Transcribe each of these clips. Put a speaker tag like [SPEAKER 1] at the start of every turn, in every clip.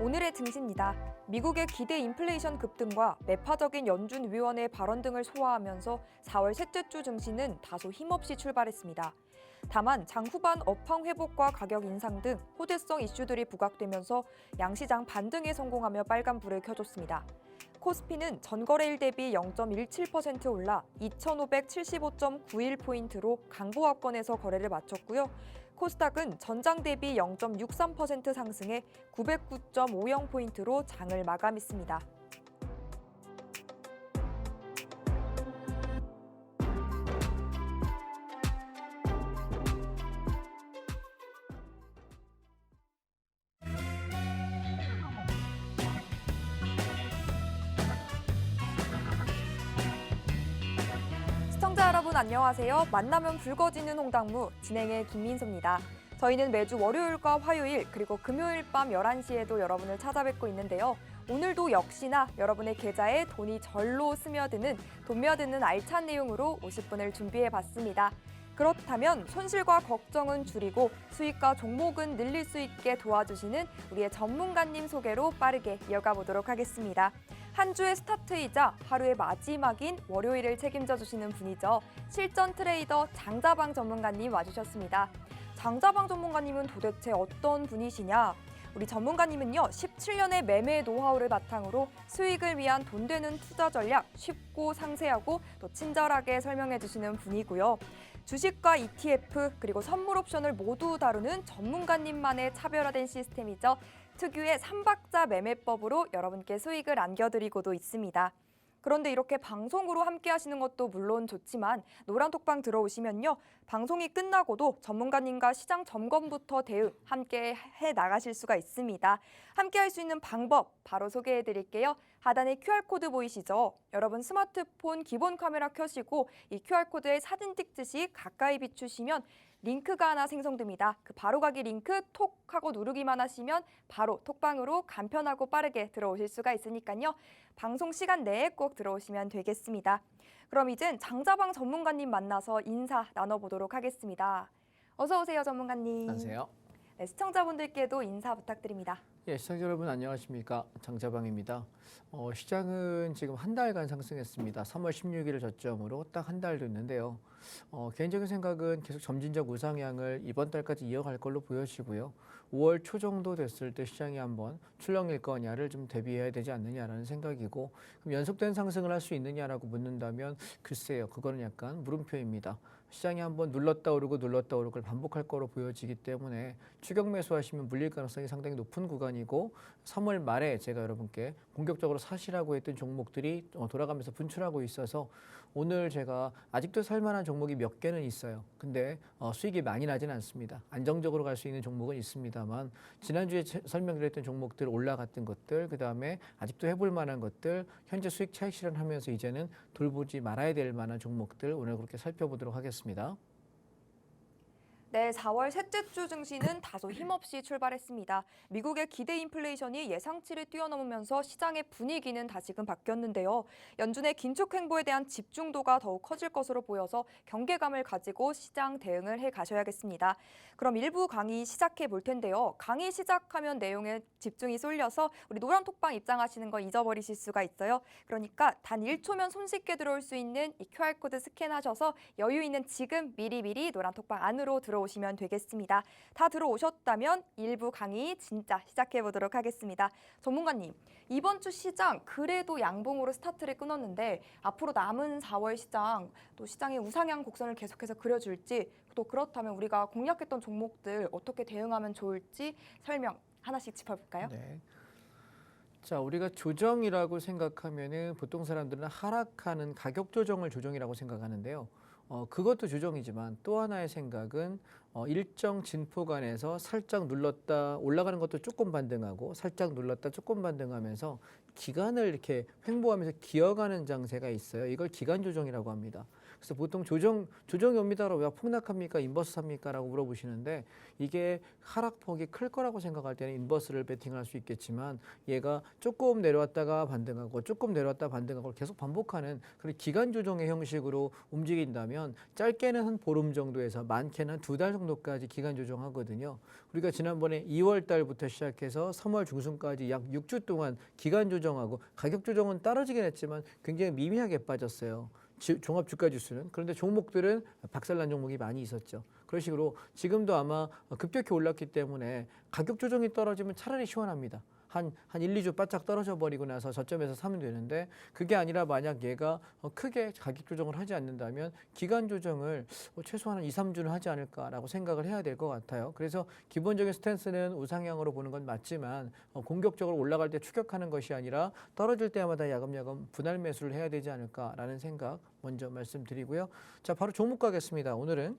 [SPEAKER 1] 오늘의 증시입니다. 미국의 기대 인플레이션 급등과 매파적인 연준 위원의 발언 등을 소화하면서 4월 셋째 주 증시는 다소 힘없이 출발했습니다. 다만 장 후반 업황 회복과 가격 인상 등 호재성 이슈들이 부각되면서 양시장 반등에 성공하며 빨간불을 켜줬습니다. 코스피는 전거래일 대비 0.17% 올라 2,575.91포인트로 강보합권에서 거래를 마쳤고요. 코스닥은 전장 대비 0.63% 상승해 909.50포인트로 장을 마감했습니다. 시청자 여러분 안녕하세요. 만나면 붉어지는 홍당무 진행의 김민소입니다. 저희는 매주 월요일과 화요일 그리고 금요일 밤 11시에도 여러분을 찾아뵙고 있는데요. 오늘도 역시나 여러분의 계좌에 돈이 절로 스며드는 알찬 내용으로 50분을 준비해봤습니다. 그렇다면 손실과 걱정은 줄이고 수익과 종목은 늘릴 수 있게 도와주시는 우리의 전문가님 소개로 빠르게 이어가 보도록 하겠습니다. 한 주의 스타트이자 하루의 마지막인 월요일을 책임져 주시는 분이죠. 실전 트레이더 장자방 전문가님 와주셨습니다. 장자방 전문가님은 도대체 어떤 분이시냐? 우리 전문가님은요, 17년의 매매 노하우를 바탕으로 수익을 위한 돈 되는 투자 전략 쉽고 상세하고 또 친절하게 설명해 주시는 분이고요. 주식과 ETF 그리고 선물 옵션을 모두 다루는 전문가님만의 차별화된 시스템이죠. 특유의 3박자 매매법으로 여러분께 수익을 안겨드리고도 있습니다. 그런데 이렇게 방송으로 함께 하시는 것도 물론 좋지만 노란톡방 들어오시면요. 방송이 끝나고도 전문가님과 시장 점검부터 대응 함께 해 나가실 수가 있습니다. 함께 할 수 있는 방법 바로 소개해 드릴게요. 하단에 QR코드 보이시죠? 여러분 스마트폰 기본 카메라 켜시고 이 QR코드에 사진 찍듯이 가까이 비추시면 링크가 하나 생성됩니다. 그 바로가기 링크 톡 하고 누르기만 하시면 바로 톡방으로 간편하고 빠르게 들어오실 수가 있으니까요. 방송 시간 내에 꼭 들어오시면 되겠습니다. 그럼 이젠 장자방 전문가님 만나서 인사 나눠보도록 하겠습니다. 어서 오세요, 전문가님.
[SPEAKER 2] 안녕하세요.
[SPEAKER 1] 네, 시청자분들께도 인사 부탁드립니다.
[SPEAKER 2] 예, 시청자 여러분 안녕하십니까? 장자방입니다. 시장은 지금 한 달간 상승했습니다. 3월 16일을 저점으로 딱 한 달 됐는데요. 개인적인 생각은 계속 점진적 우상향을 이번 달까지 이어갈 걸로 보여지고요. 5월 초 정도 됐을 때 시장이 한번 출렁일 거냐를 좀 대비해야 되지 않느냐라는 생각이고, 그럼 연속된 상승을 할 수 있느냐라고 묻는다면 글쎄요, 그거는 약간 물음표입니다. 시장이 한번 눌렀다 오르고 눌렀다 오르고를 반복할 거로 보여지기 때문에 추격 매수하시면 물릴 가능성이 상당히 높은 구간이고, 3월 말에 제가 여러분께 본격적으로 사시라고 했던 종목들이 돌아가면서 분출하고 있어서 오늘 제가 아직도 살만한 종목이 몇 개는 있어요. 근데 수익이 많이 나진 않습니다. 안정적으로 갈 수 있는 종목은 있습니다만 지난주에 설명드렸던 종목들 올라갔던 것들, 그 다음에 아직도 해볼 만한 것들, 현재 수익 차익 실현하면서 이제는 돌보지 말아야 될 만한 종목들 오늘 그렇게 살펴보도록 하겠습니다.
[SPEAKER 1] 네, 4월 셋째 주 증시는 다소 힘없이 출발했습니다. 미국의 기대 인플레이션이 예상치를 뛰어넘으면서 시장의 분위기는 다시금 바뀌었는데요. 연준의 긴축 행보에 대한 집중도가 더욱 커질 것으로 보여서 경계감을 가지고 시장 대응을 해 가셔야겠습니다. 그럼 일부 강의 시작해 볼 텐데요. 강의 시작하면 내용에 집중이 쏠려서 우리 노란톡방 입장하시는 거 잊어버리실 수가 있어요. 그러니까 단 1초면 손쉽게 들어올 수 있는 이 QR코드 스캔하셔서 여유 있는 지금 미리미리 노란톡방 안으로 들어오시면 되겠습니다. 다 들어오셨다면 일부 강의 진짜 시작해 보도록 하겠습니다. 전문가님, 이번 주 시장 그래도 양봉으로 스타트를 끊었는데 앞으로 남은 4월 시장 또 시장의 우상향 곡선을 계속해서 그려줄지, 또 그렇다면 우리가 공략했던 종목들 어떻게 대응하면 좋을지 설명 하나씩 짚어볼까요?
[SPEAKER 2] 네. 자, 우리가 조정이라고 생각하면은 보통 사람들은 하락하는 가격 조정을 조정이라고 생각하는데요. 그것도 조정이지만 또 하나의 생각은 일정 진포간에서 살짝 눌렀다 올라가는 것도 조금 반등하고 살짝 눌렀다 조금 반등하면서 기간을 이렇게 횡보하면서 기어가는 장세가 있어요. 이걸 기간 조정이라고 합니다. 그래서 보통 조정이 옵니다라고 왜 폭락합니까? 인버스 삽니까? 라고 물어보시는데 이게 하락폭이 클 거라고 생각할 때는 인버스를 베팅할 수 있겠지만 얘가 조금 내려왔다가 반등하고 조금 내려왔다 반등하고 계속 반복하는 그런 기간 조정의 형식으로 움직인다면 짧게는 한 보름 정도에서 많게는 한 2달 정도까지 기간 조정하거든요. 우리가 지난번에 2월 달부터 시작해서 3월 중순까지 약 6주 동안 기간 조정하고 가격 조정은 떨어지긴 했지만 굉장히 미미하게 빠졌어요. 종합 주가 지수는. 그런데 종목들은 박살난 종목이 많이 있었죠. 그런 식으로 지금도 아마 급격히 올랐기 때문에 가격 조정이 떨어지면 차라리 시원합니다. 한 1, 2주 바짝 떨어져 버리고 나서 저점에서 사면 되는데 그게 아니라 만약 얘가 크게 가격 조정을 하지 않는다면 기간 조정을 최소한 2, 3주는 하지 않을까라고 생각을 해야 될 것 같아요. 그래서 기본적인 스탠스는 우상향으로 보는 건 맞지만 공격적으로 올라갈 때 추격하는 것이 아니라 떨어질 때마다 야금야금 분할 매수를 해야 되지 않을까라는 생각 먼저 말씀드리고요. 자, 바로 종목 가겠습니다. 오늘은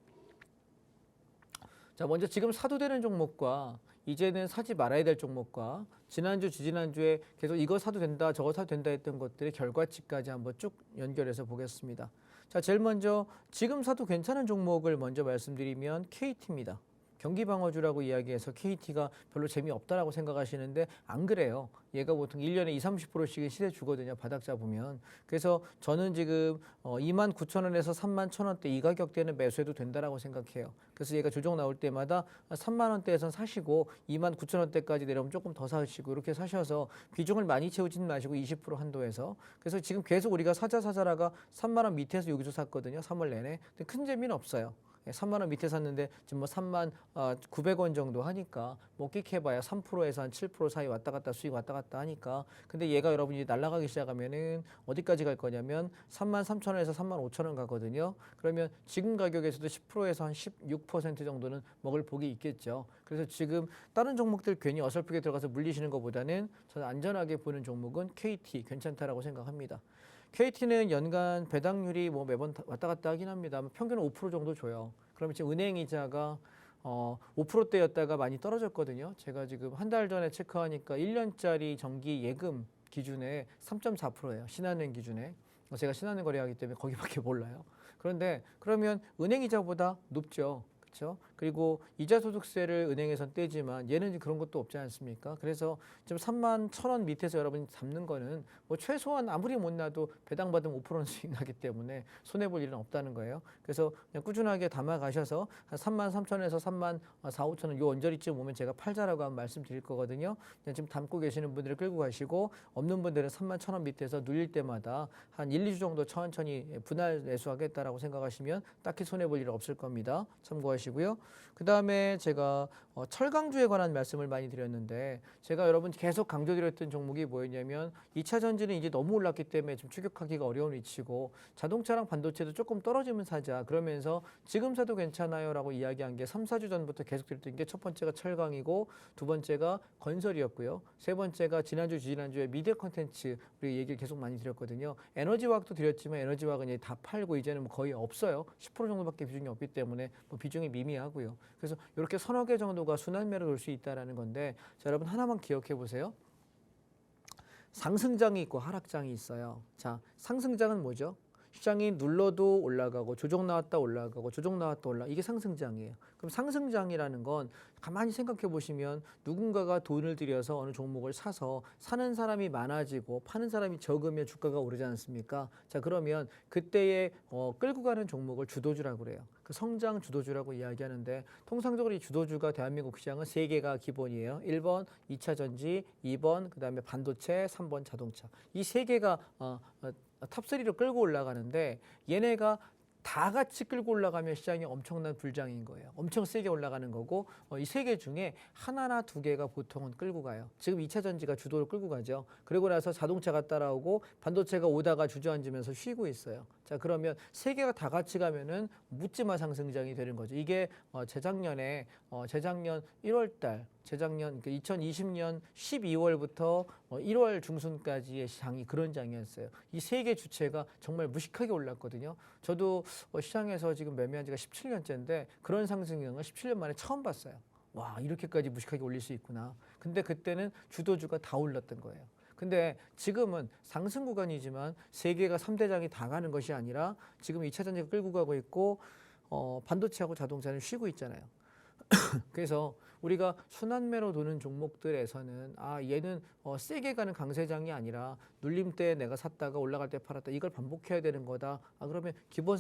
[SPEAKER 2] 자, 먼저 지금 사도 되는 종목과 이제는 사지 말아야 될 종목과 지난주, 지지난주에 계속 이거 사도 된다, 저거 사도 된다 했던 것들의 결과치까지 한번 쭉 연결해서 보겠습니다. 자, 제일 먼저 지금 사도 괜찮은 종목을 먼저 말씀드리면 KT입니다. 경기방어주라고 이야기해서 KT가 별로 재미없다라고 생각하시는데 안 그래요. 얘가 보통 1년에 20, 30%씩은 시세 주거든요. 바닥 잡으면. 그래서 저는 지금 29,000원에서 31,000원대 이 가격대는 매수해도 된다라고 생각해요. 그래서 얘가 조정 나올 때마다 30,000원대에선 사시고 29,000원대까지 내려오면 조금 더 사시고 이렇게 사셔서 비중을 많이 채우지는 마시고 20% 한도에서. 그래서 지금 계속 우리가 사자라가 30,000원 밑에서 여기서 샀거든요. 3월 내내. 근데 큰 재미는 없어요. 3만 원 밑에 샀는데 지금 뭐 3만 900원 정도 하니까 뭐 끽해봐야 3%에서 한 7% 사이 왔다 갔다 수익 왔다 갔다 하니까 근데 얘가 여러분이 날아가기 시작하면은 어디까지 갈 거냐면 3만 3천 원에서 3만 5천 원 가거든요. 그러면 지금 가격에서도 10%에서 한 16% 정도는 먹을 복이 있겠죠. 그래서 지금 다른 종목들 괜히 어설프게 들어가서 물리시는 것보다는 저는 안전하게 보는 종목은 KT 괜찮다라고 생각합니다. KT는 연간 배당률이 뭐 매번 왔다 갔다 하긴 합니다. 평균 5% 정도 줘요. 그러면 지금 은행 이자가 5%대였다가 많이 떨어졌거든요. 제가 지금 한 달 전에 체크하니까 1년짜리 정기 예금 기준에 3.4%예요. 신한은행 기준에. 제가 신한은행 거래하기 때문에 거기밖에 몰라요. 그런데 그러면 은행 이자보다 높죠. 그렇죠? 그리고 이자 소득세를 은행에선 떼지만 얘는 그런 것도 없지 않습니까? 그래서 좀 3만 1,000원 밑에서 여러분이 잡는 거는 뭐 최소한 아무리 못 나도 배당 받으면 5%는 수익 나기 때문에 손해 볼 일은 없다는 거예요. 그래서 그냥 꾸준하게 담아 가셔서 한 3만 3천원에서 3만 4, 5천 원 요 언저리쯤 오면 제가 팔자라고 한번 말씀드릴 거거든요. 그냥 지금 담고 계시는 분들을 끌고 가시고 없는 분들은 3만 1,000원 밑에서 눌릴 때마다 한 1, 2주 정도 천천히 분할 매수하겠다라고 생각하시면 딱히 손해 볼 일 없을 겁니다. 참고하시고요. 그다음에 제가 철강주에 관한 말씀을 많이 드렸는데 제가 여러분 계속 강조드렸던 종목이 뭐였냐면 2차 전지는 이제 너무 올랐기 때문에 좀 추격하기가 어려운 위치고 자동차랑 반도체도 조금 떨어지면 사자 그러면서 지금 사도 괜찮아요 라고 이야기한 게 3, 4주 전부터 계속 드렸던 게 첫 번째가 철강이고 두 번째가 건설이었고요. 세 번째가 지난주 지난주에 미디어 콘텐츠 우리 얘기를 계속 많이 드렸거든요. 에너지화학도 드렸지만 에너지화학은 이제 다 팔고 이제는 뭐 거의 없어요. 10% 정도밖에 비중이 없기 때문에 뭐 비중이 미미하고요. 그래서 이렇게 서너 개 정도가 순환매로 돌 수 있다는 건데 자, 여러분 하나만 기억해 보세요. 상승장이 있고 하락장이 있어요. 자, 상승장은 뭐죠? 시장이 눌러도 올라가고 조정 나왔다 올라가고 조정 나왔다 올라 이게 상승장이에요. 그럼 상승장이라는 건 가만히 생각해 보시면 누군가가 돈을 들여서 어느 종목을 사서 사는 사람이 많아지고 파는 사람이 적으면 주가가 오르지 않습니까? 자, 그러면 그때에 끌고 가는 종목을 주도주라고 그래요. 그 성장 주도주라고 이야기하는데 통상적으로 이 주도주가 대한민국 시장은 세 개가 기본이에요. 1번 2차 전지, 2번 그다음에 반도체, 3번 자동차. 이 세 개가 탑3로 끌고 올라가는데 얘네가 다 같이 끌고 올라가면 시장이 엄청난 불장인 거예요. 엄청 세게 올라가는 거고 이 세 개 중에 하나나 두 개가 보통은 끌고 가요. 지금 2차 전지가 주도를 끌고 가죠. 그리고 나서 자동차가 따라오고 반도체가 오다가 주저앉으면서 쉬고 있어요. 자, 그러면 세 개가 다 같이 가면은 묻지마 상승장이 되는 거죠. 이게 재작년 1월 달 재작년 2020년 12월부터 1월 중순까지의 장이 그런 장이었어요. 이 세 개 주체가 정말 무식하게 올랐거든요. 저도 시장에서 지금 매매한 지가 17년째인데 그런 상승량을 17년 만에 처음 봤어요. 와, 이렇게까지 무식하게 올릴 수 있구나. 근데 그때는 주도주가 다 올랐던 거예요. 근데 지금은 상승 구간이지만 세계가 3대장이 다 가는 것이 아니라 지금 2차 전지가 끌고 가고 있고 반도체하고 자동차는 쉬고 있잖아요. 그래서 우리가 순환매로 도는 종목들에서는 얘는 세게 가는 강세장이 아니라 눌림 때 내가 샀다가 올라갈 때 팔았다 이걸 반복해야 되는 거다. 그러면 기본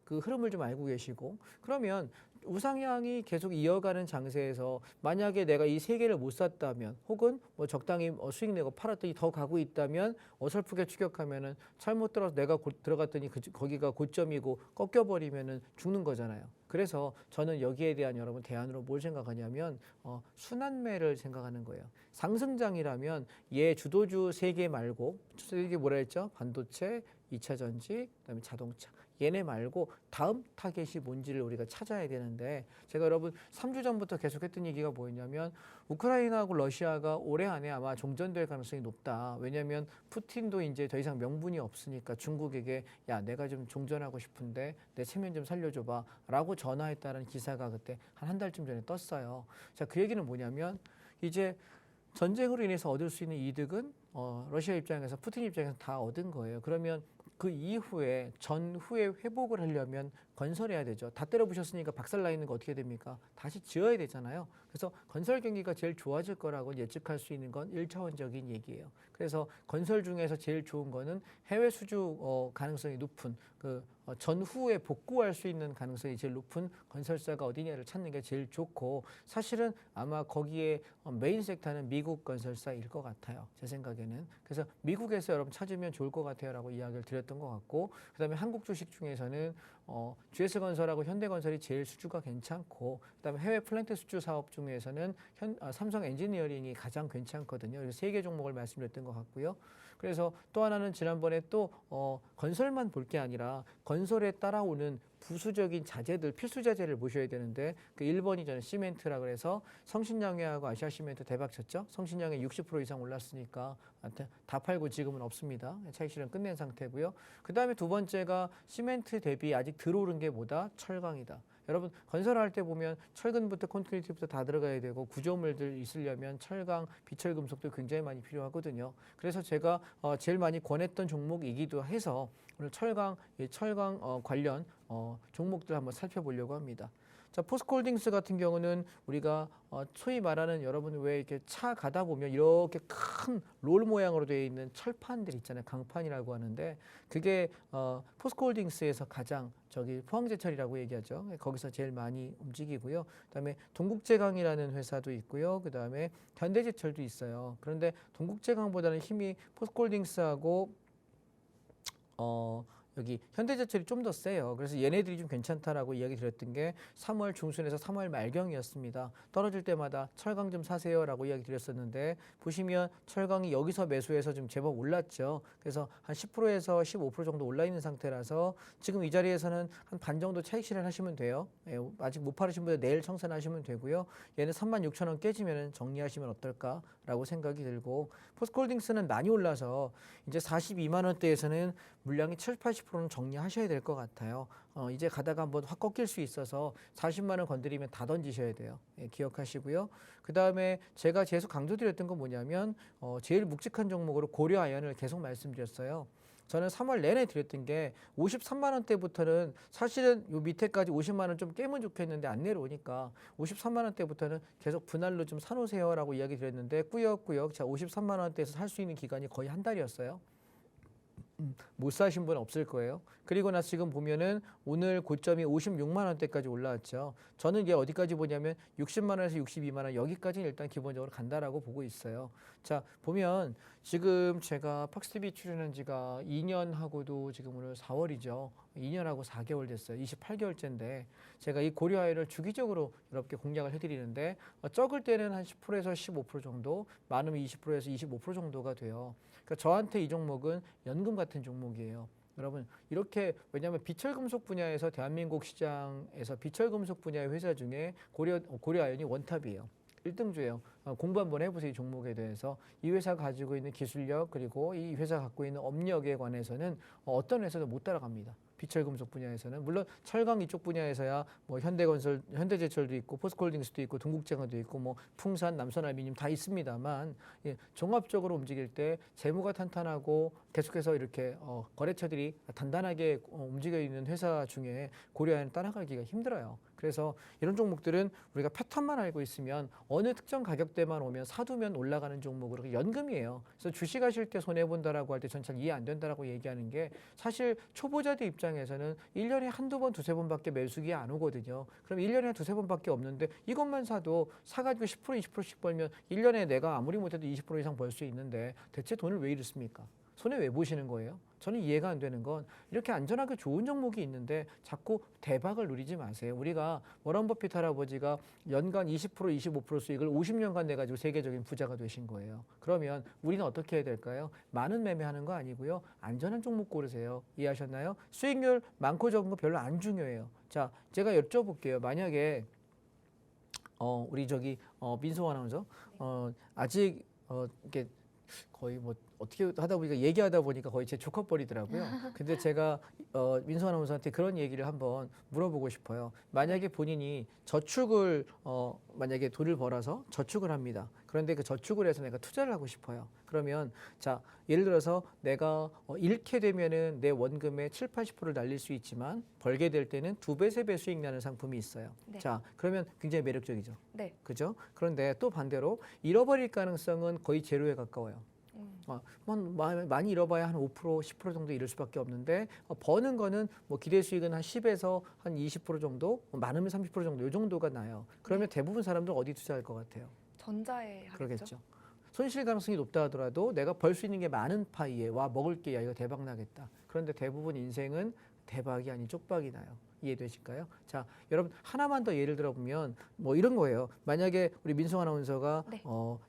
[SPEAKER 2] 그 흐름을 좀 알고 계시고 그러면 우상향이 계속 이어가는 장세에서 만약에 내가 이 세 개를 못 샀다면 혹은 뭐 적당히 수익 내고 팔았더니 더 가고 있다면 어설프게 추격하면은 잘못 들어서 내가 들어갔더니 거기가 고점이고 꺾여버리면은 죽는 거잖아요. 그래서 저는 여기에 대한 여러분 대안으로 뭘 생각하냐면 순환매를 생각하는 거예요. 상승장이라면 얘 주도주 세 개 말고 이게 뭐라 했죠? 반도체, 2차 전지, 그다음에 자동차. 얘네 말고 다음 타겟이 뭔지를 우리가 찾아야 되는데 제가 여러분 3주 전부터 계속했던 얘기가 뭐였냐면 우크라이나하고 러시아가 올해 안에 아마 종전될 가능성이 높다. 왜냐하면 푸틴도 이제 더 이상 명분이 없으니까 중국에게 야 내가 좀 종전하고 싶은데 내 체면 좀 살려줘봐 라고 전화했다는 기사가 그때 한 달쯤 전에 떴어요. 자, 그 얘기는 뭐냐면 이제 전쟁으로 인해서 얻을 수 있는 이득은 러시아 입장에서 푸틴 입장에서 다 얻은 거예요. 그러면 그 이후에 전후에 회복을 하려면 건설해야 되죠. 다 때려부셨으니까 박살나 있는 거 어떻게 됩니까? 다시 지어야 되잖아요. 그래서 건설 경기가 제일 좋아질 거라고 예측할 수 있는 건 1차원적인 얘기예요. 그래서 건설 중에서 제일 좋은 거는 해외 수주 가능성이 높은 전후에 복구할 수 있는 가능성이 제일 높은 건설사가 어디냐를 찾는 게 제일 좋고 사실은 아마 거기에 메인 섹터는 미국 건설사일 것 같아요. 제 생각에는. 그래서 미국에서 여러분 찾으면 좋을 것 같아요라고 이야기를 드렸던 것 같고 그다음에 한국 주식 중에서는 GS건설하고 현대건설이 제일 수주가 괜찮고 그다음에 해외 플랜트 수주 사업 중에서는 삼성 엔지니어링이 가장 괜찮거든요. 그래서 세 개 종목을 말씀드렸던 것 같고요. 그래서 또 하나는 지난번에 또 건설만 볼 게 아니라 건설에 따라오는 부수적인 자재들, 필수 자재를 보셔야 되는데 그 1번이 저는 시멘트라 그래서 성신양해하고 아시아시멘트 대박 쳤죠. 성신양해 60% 이상 올랐으니까 다 팔고 지금은 없습니다. 차익 실현 끝낸 상태고요. 그 다음에 두 번째가 시멘트 대비 아직 들어오른 게 뭐다? 철강이다. 여러분 건설할 때 보면 철근부터 콘크리트부터 다 들어가야 되고 구조물들 있으려면 철강, 비철금속도 굉장히 많이 필요하거든요. 그래서 제가 제일 많이 권했던 종목이기도 해서 오늘 철강 관련 종목들 한번 살펴보려고 합니다. 자, 포스코홀딩스 같은 경우는 우리가 소위 말하는 여러분 왜 이렇게 차 가다 보면 이렇게 큰 롤 모양으로 되어 있는 철판들 있잖아요. 강판이라고 하는데 그게 포스코홀딩스에서 가장 포항제철이라고 얘기하죠. 거기서 제일 많이 움직이고요. 그다음에 동국제강이라는 회사도 있고요. 그다음에 현대제철도 있어요. 그런데 동국제강보다는 힘이 포스코홀딩스하고 여기 현대제철이 좀 더 세요. 그래서 얘네들이 좀 괜찮다라고 이야기 드렸던 게 3월 중순에서 3월 말경이었습니다. 떨어질 때마다 철강 좀 사세요라고 이야기 드렸었는데 보시면 철강이 여기서 매수해서 좀 제법 올랐죠. 그래서 한 10%에서 15% 정도 올라 있는 상태라서 지금 이 자리에서는 한 반 정도 차익 실현하시면 돼요. 아직 못 팔으신 분들 내일 청산하시면 되고요. 얘는 36,000원 깨지면 정리하시면 어떨까라고 생각이 들고 포스코홀딩스는 많이 올라서 이제 42만 원대에서는 물량이 70-80%는 정리하셔야 될 것 같아요. 이제 가다가 한번 확 꺾일 수 있어서 40만 원 건드리면 다 던지셔야 돼요. 기억하시고요. 그 다음에 제가 계속 강조드렸던 건 뭐냐면 제일 묵직한 종목으로 고려아연을 계속 말씀드렸어요. 저는 3월 내내 드렸던 게 53만 원대부터는 사실은 요 밑에까지 50만 원 좀 깨면 좋겠는데 안 내려오니까 53만 원대부터는 계속 분할로 좀 사놓으세요라고 이야기 드렸는데 꾸역꾸역 자 53만 원대에서 살 수 있는 기간이 거의 한 달이었어요. 못 사신 분 없을 거예요. 그리고 나서 지금 보면은 오늘 고점이 56만 원대까지 올라왔죠. 저는 이게 어디까지 보냐면 60만 원에서 62만 원 여기까지는 일단 기본적으로 간다라고 보고 있어요. 자, 보면 지금 제가 팍스TV 출연한 지가 2년하고도 지금 오늘 4월이죠. 2년하고 4개월 됐어요. 28개월째인데 제가 이 고려아연을 주기적으로 여러분께 공략을 해드리는데 적을 때는 한 10%에서 15% 정도, 많으면 20%에서 25% 정도가 돼요. 그러니까 저한테 이 종목은 연금 같은 종목이에요. 여러분 이렇게 왜냐하면 비철금속 분야에서 대한민국 시장에서 비철금속 분야의 회사 중에 고려아연이 원탑이에요. 1등주예요. 공부 한번 해보세요. 이 종목에 대해서. 이 회사가 가지고 있는 기술력 그리고 이 회사가 갖고 있는 업력에 관해서는 어떤 회사도 못 따라갑니다. 비철금속 분야에서는. 물론 철강 이쪽 분야에서야 뭐 현대건설, 현대제철도 있고 포스코홀딩스도 있고 동국제강도 있고 뭐 풍산, 남선알미늄 다 있습니다만 예, 종합적으로 움직일 때 재무가 탄탄하고 계속해서 이렇게 거래처들이 단단하게 움직여 있는 회사 중에 고려아연을 따라가기가 힘들어요. 그래서 이런 종목들은 우리가 패턴만 알고 있으면 어느 특정 가격대만 오면 사두면 올라가는 종목으로 연금이에요. 그래서 주식하실 때 손해본다라고 할 때 전 잘 이해 안 된다라고 얘기하는 게 사실 초보자들 입장에서는 1년에 한두 번, 두세 번밖에 매수기 안 오거든요. 그럼 1년에 두세 번밖에 없는데 이것만 사도 사가지고 10%, 20%씩 벌면 1년에 내가 아무리 못해도 20% 이상 벌 수 있는데 대체 돈을 왜 이리 씁니까? 손해 왜 보시는 거예요? 저는 이해가 안 되는 건 이렇게 안전하게 좋은 종목이 있는데 자꾸 대박을 누리지 마세요. 우리가 워런 버핏 할아버지가 연간 20%, 25% 수익을 50년간 내가지고 세계적인 부자가 되신 거예요. 그러면 우리는 어떻게 해야 될까요? 많은 매매하는 거 아니고요. 안전한 종목 고르세요. 이해하셨나요? 수익률 많고 적은 거 별로 안 중요해요. 자, 제가 여쭤볼게요. 만약에 우리 저기 민소 아나운서 아직 이렇게 거의 뭐 어떻게 하다 보니까 얘기하다 보니까 거의 제 조커버리더라고요. 근데 제가 민소 아나운서한테 그런 얘기를 한번 물어보고 싶어요. 만약에 본인이 저축을 만약에 돈을 벌어서 저축을 합니다. 그런데 그 저축을 해서 내가 투자를 하고 싶어요. 그러면 자 예를 들어서 내가 잃게 되면은 내 원금의 7, 80%를 날릴 수 있지만 벌게 될 때는 2배, 3배 수익 나는 상품이 있어요.
[SPEAKER 1] 네.
[SPEAKER 2] 자 그러면 굉장히 매력적이죠.
[SPEAKER 1] 네.
[SPEAKER 2] 그죠? 그런데 또 반대로 잃어버릴 가능성은 거의 제로에 가까워요. 많이 잃어봐야 한 5%, 10% 정도 잃을 수밖에 없는데 버는 거는 뭐 기대 수익은 한 10에서 한 20% 정도, 많으면 30% 정도 이 정도가 나요. 그러면 대부분 사람들 어디 투자할 것 같아요?
[SPEAKER 1] 전자에 하겠죠.
[SPEAKER 2] 그러겠죠. 손실 가능성이 높다 하더라도 내가 벌 수 있는 게 많은 파이에 와 먹을게 야 이거 대박 나겠다. 그런데 대부분 인생은 대박이 아닌 쪽박이 나요. 이해되실까요? 자, 여러분 하나만 더 예를 들어보면 뭐 이런 거예요. 만약에 우리 민송 아나운서가
[SPEAKER 1] 네.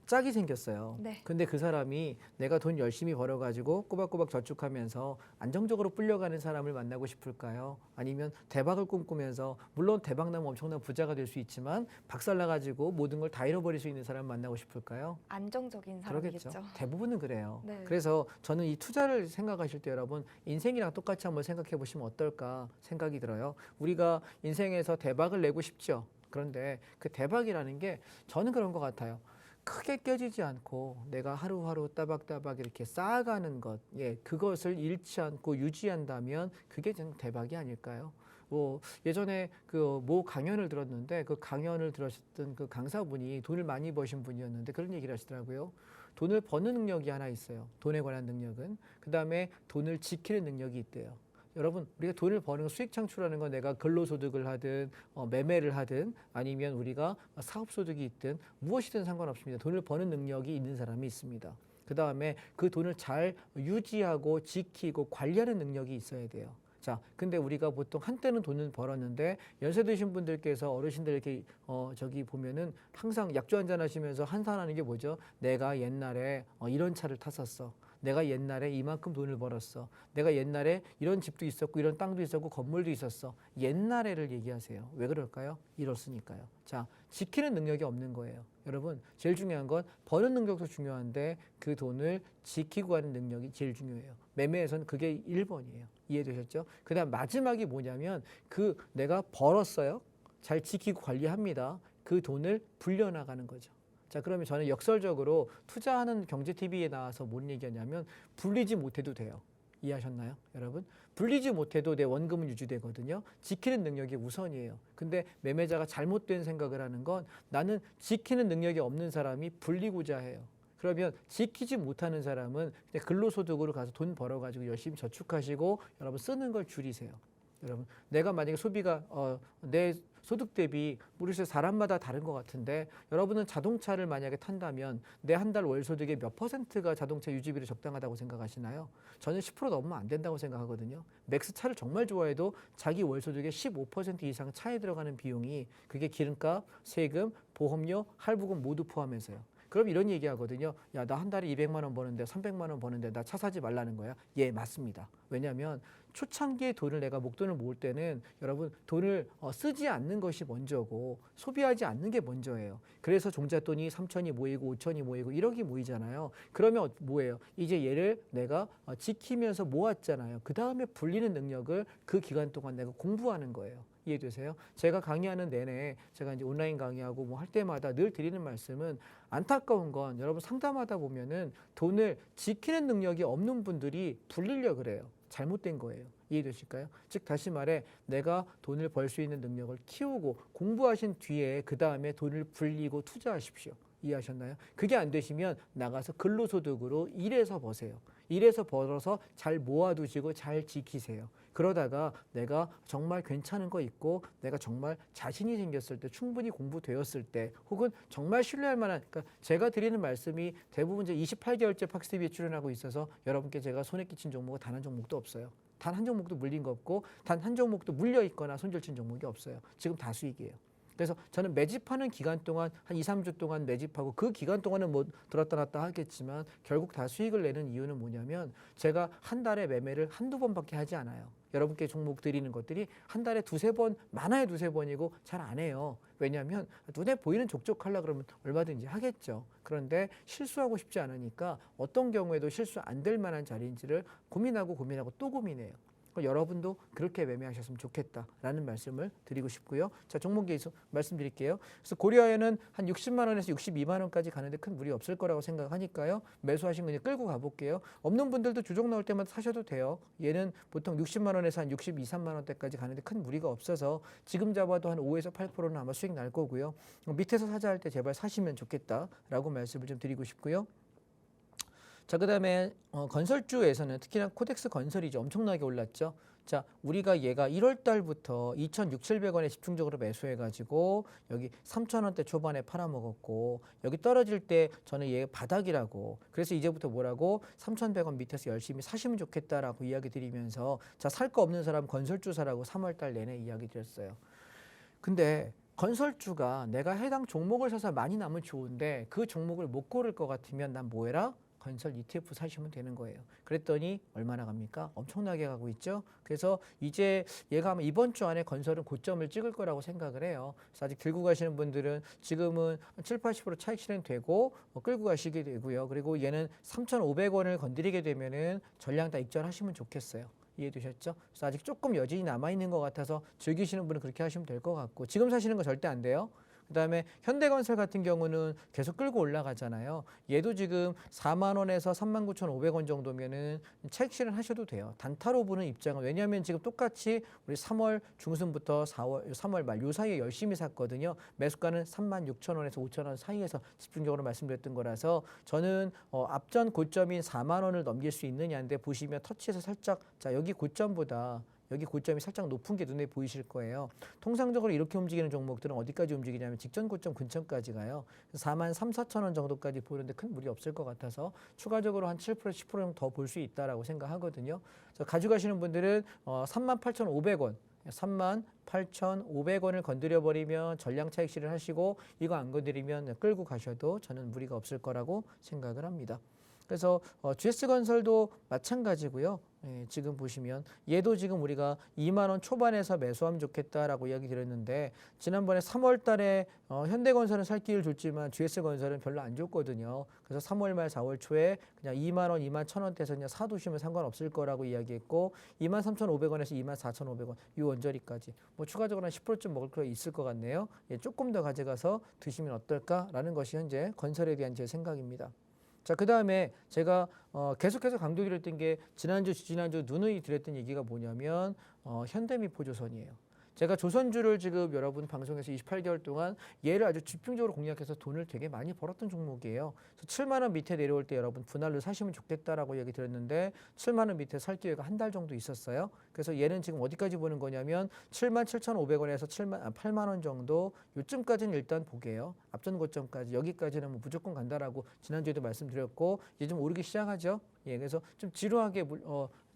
[SPEAKER 2] 짝이 생겼어요.
[SPEAKER 1] 네.
[SPEAKER 2] 근데 그 사람이 내가 돈 열심히 벌어가지고 꼬박꼬박 저축하면서 안정적으로 불려가는 사람을 만나고 싶을까요? 아니면 대박을 꿈꾸면서 물론 대박 나면 엄청난 부자가 될 수 있지만 박살나가지고 모든 걸 다 잃어버릴 수 있는 사람을 만나고 싶을까요?
[SPEAKER 1] 안정적인
[SPEAKER 2] 그러겠죠.
[SPEAKER 1] 사람이겠죠.
[SPEAKER 2] 대부분은 그래요.
[SPEAKER 1] 네.
[SPEAKER 2] 그래서 저는 이 투자를 생각하실 때 여러분 인생이랑 똑같이 한번 생각해 보시면 어떨까 생각이 들어요. 우리가 인생에서 대박을 내고 싶죠. 그런데 그 대박이라는 게 저는 그런 것 같아요. 크게 깨지지 않고 내가 하루하루 따박따박 이렇게 쌓아가는 것, 예, 그것을 잃지 않고 유지한다면 그게 좀 대박이 아닐까요? 뭐 예전에 그 모 강연을 들었는데 그 강연을 들으셨던 그 강사분이 돈을 많이 버신 분이었는데 그런 얘기를 하시더라고요. 돈을 버는 능력이 하나 있어요. 돈에 관한 능력은. 그다음에 돈을 지키는 능력이 있대요. 여러분 우리가 돈을 버는 수익 창출하는 건 내가 근로소득을 하든 매매를 하든 아니면 우리가 사업소득이 있든 무엇이든 상관없습니다. 돈을 버는 능력이 있는 사람이 있습니다. 그 다음에 그 돈을 잘 유지하고 지키고 관리하는 능력이 있어야 돼요. 자, 근데 우리가 보통 한때는 돈을 벌었는데 연세 드신 분들께서 어르신들 이렇게 저기 보면은 항상 약주 한잔 하시면서 한탄하는 게 뭐죠? 내가 옛날에 이런 차를 탔었어. 내가 옛날에 이만큼 돈을 벌었어. 내가 옛날에 이런 집도 있었고 이런 땅도 있었고 건물도 있었어. 옛날에를 얘기하세요. 왜 그럴까요? 잃었으니까요. 자, 지키는 능력이 없는 거예요. 여러분 제일 중요한 건 버는 능력도 중요한데 그 돈을 지키고 하는 능력이 제일 중요해요. 매매에서는 그게 1번이에요. 이해되셨죠? 그 다음 마지막이 뭐냐면 그 내가 벌었어요. 잘 지키고 관리합니다. 그 돈을 불려나가는 거죠. 자, 그러면 저는 역설적으로 투자하는 경제TV에 나와서 뭔 얘기하냐면 불리지 못해도 돼요. 이해하셨나요, 여러분? 불리지 못해도 내 원금은 유지되거든요. 지키는 능력이 우선이에요. 근데 매매자가 잘못된 생각을 하는 건 나는 지키는 능력이 없는 사람이 불리고자 해요. 그러면 지키지 못하는 사람은 그냥 근로소득으로 가서 돈 벌어가지고 열심히 저축하시고 여러분 쓰는 걸 줄이세요. 여러분 내가 만약에 소비가 내 소득 대비 모르겠어요. 사람마다 다른 것 같은데 여러분은 자동차를 만약에 탄다면 내 한 달 월 소득의 몇 %가 자동차 유지비로 적당하다고 생각하시나요? 저는 10% 넘으면 안 된다고 생각하거든요. 맥스 차를 정말 좋아해도 자기 월 소득의 15% 이상 차에 들어가는 비용이 그게 기름값, 세금, 보험료, 할부금 모두 포함해서요. 그럼 이런 얘기 하거든요. 야, 나 한 달에 200만 원 버는데 300만 원 버는데 나 차 사지 말라는 거야? 예, 맞습니다. 왜냐하면 초창기에 돈을 내가 목돈을 모을 때는 여러분 돈을 쓰지 않는 것이 먼저고 소비하지 않는 게 먼저예요. 그래서 종잣돈이 3천이 모이고 5천이 모이고 1억이 모이잖아요. 그러면 뭐예요? 이제 얘를 내가 지키면서 모았잖아요. 그 다음에 불리는 능력을 그 기간 동안 내가 공부하는 거예요. 이해되세요? 제가 강의하는 내내 제가 이제 온라인 강의하고 뭐 할 때마다 늘 드리는 말씀은 안타까운 건 여러분 상담하다 보면은 돈을 지키는 능력이 없는 분들이 불리려 그래요. 잘못된 거예요. 이해되실까요? 즉 다시 말해 내가 돈을 벌 수 있는 능력을 키우고 공부하신 뒤에 그 다음에 돈을 불리고 투자하십시오. 이해하셨나요? 그게 안 되시면 나가서 근로소득으로 일해서 버세요. 일해서 벌어서 잘 모아두시고 잘 지키세요. 그러다가 내가 정말 괜찮은 거 있고 내가 정말 자신이 생겼을 때 충분히 공부되었을 때 혹은 정말 신뢰할 만한 그러니까 제가 드리는 말씀이 대부분 이제 28개월째 팍스TV에 출연하고 있어서 여러분께 제가 손에 끼친 종목은 단 한 종목도 없어요. 단 한 종목도 물린 거 없고 단 한 종목도 물려 있거나 손절친 종목이 없어요. 지금 다 수익이에요. 그래서 저는 매집하는 기간 동안 한 2, 3주 동안 매집하고 그 기간 동안은 뭐 들었다 놨다 하겠지만 결국 다 수익을 내는 이유는 뭐냐면 제가 한 달에 매매를 한두 번밖에 하지 않아요. 여러분께 종목 드리는 것들이 한 달에 두세 번, 많아야 두세 번이고 잘 안 해요. 왜냐하면 눈에 보이는 족족하려고 그러면 얼마든지 하겠죠. 그런데 실수하고 싶지 않으니까 어떤 경우에도 실수 안 될 만한 자리인지를 고민하고 또 고민해요. 여러분도 그렇게 매매하셨으면 좋겠다라는 말씀을 드리고 싶고요. 자, 종목 계속 말씀드릴게요. 그래서 고려아연은 한 60만 원에서 62만 원까지 가는데 큰 무리 없을 거라고 생각하니까요. 매수하신 거 이제 끌고 가볼게요. 없는 분들도 주종 나올 때마다 사셔도 돼요. 얘는 보통 60만 원에서 한 62, 3만 원대까지 가는데 큰 무리가 없어서 지금 잡아도 한 5에서 8%는 아마 수익 날 거고요. 밑에서 사자 할 때 제발 사시면 좋겠다라고 말씀을 좀 드리고 싶고요. 자, 그 다음에 건설주에서는 특히나 코덱스 건설이죠. 엄청나게 올랐죠. 자, 우리가 얘가 1월 달부터 2,600~700원에 집중적으로 매수해가지고 여기 3,000원대 초반에 팔아먹었고 여기 떨어질 때 저는 얘 바닥이라고 그래서 이제부터 뭐라고 3,100원 밑에서 열심히 사시면 좋겠다라고 이야기 드리면서 자, 살 거 없는 사람 건설주 사라고 3월 달 내내 이야기 드렸어요. 근데 건설주가 내가 해당 종목을 사서 많이 남으면 좋은데 그 종목을 못 고를 것 같으면 난 뭐 해라? 건설 ETF 사시면 되는 거예요. 그랬더니 얼마나 갑니까? 엄청나게 가고 있죠. 그래서 이제 얘가 아마 이번 주 안에 건설은 고점을 찍을 거라고 생각을 해요. 그래서 아직 들고 가시는 분들은 지금은 7~80% 차익 실현되고 끌고 가시게 되고요. 그리고 얘는 3,500원을 건드리게 되면은 전량 다 익절하시면 좋겠어요. 이해되셨죠? 그래서 아직 조금 여진이 남아있는 것 같아서 즐기시는 분은 그렇게 하시면 될 것 같고 지금 사시는 거 절대 안 돼요. 그 다음에 현대건설 같은 경우는 계속 끌고 올라가잖아요. 얘도 지금 4만 원에서 39,500원 정도면은 차익 실현하셔도 돼요. 단타로 보는 입장은 왜냐하면 지금 똑같이 우리 3월 중순부터 3월 말 요 사이에 열심히 샀거든요. 매수가는 36,000원에서 5,000원 사이에서 집중적으로 말씀드렸던 거라서 저는 앞전 고점인 4만 원을 넘길 수 있느냐인데 보시면 터치해서 살짝 자 여기 고점보다 여기 고점이 살짝 높은 게 눈에 보이실 거예요. 통상적으로 이렇게 움직이는 종목들은 어디까지 움직이냐면 직전 고점 근처까지 가요. 4만 3~4천 원 정도까지 보는데 큰 무리 없을 것 같아서 추가적으로 한 7%, 10% 정도 더 볼 수 있다라고 생각하거든요. 그래서 가져가시는 분들은 38,500원 38,500원을 건드려버리면 전량 차익 실현하시고 이거 안 건드리면 끌고 가셔도 저는 무리가 없을 거라고 생각을 합니다. 그래서 GS건설도 마찬가지고요. 예, 지금 보시면 얘도 지금 우리가 2만 원 초반에서 매수하면 좋겠다라고 이야기 드렸는데 지난번에 3월 달에 현대건설은 살 기회를 줬지만 GS건설은 별로 안 줬거든요. 그래서 3월 말 4월 초에 그냥 2만 원, 2만 1,000원대에서 그냥 사두시면 상관없을 거라고 이야기했고 2만 3,500원에서 2만 4,500원 이 원저리까지 뭐 추가적으로 한 10%쯤 먹을 거 있을 것 같네요. 예, 조금 더 가져가서 드시면 어떨까라는 것이 현재 건설에 대한 제 생각입니다. 자, 그 다음에 제가 계속해서 강조드렸던 게 지난주 누누이 드렸던 얘기가 뭐냐면 현대미포조선이에요. 제가 조선주를 지금 여러분 방송에서 28개월 동안 얘를 아주 집중적으로 공략해서 돈을 되게 많이 벌었던 종목이에요. 그래서 7만 원 밑에 내려올 때 여러분 분할로 사시면 좋겠다라고 얘기 드렸는데 7만 원 밑에 살 기회가 한 달 정도 있었어요. 그래서 얘는 지금 어디까지 보는 거냐면 77,500원에서 8만 원 정도 요쯤까지는 일단 보게요. 앞전 고점까지 여기까지는 뭐 무조건 간다라고 지난주에도 말씀드렸고 이제 좀 오르기 시작하죠. 예, 그래서 좀 지루하게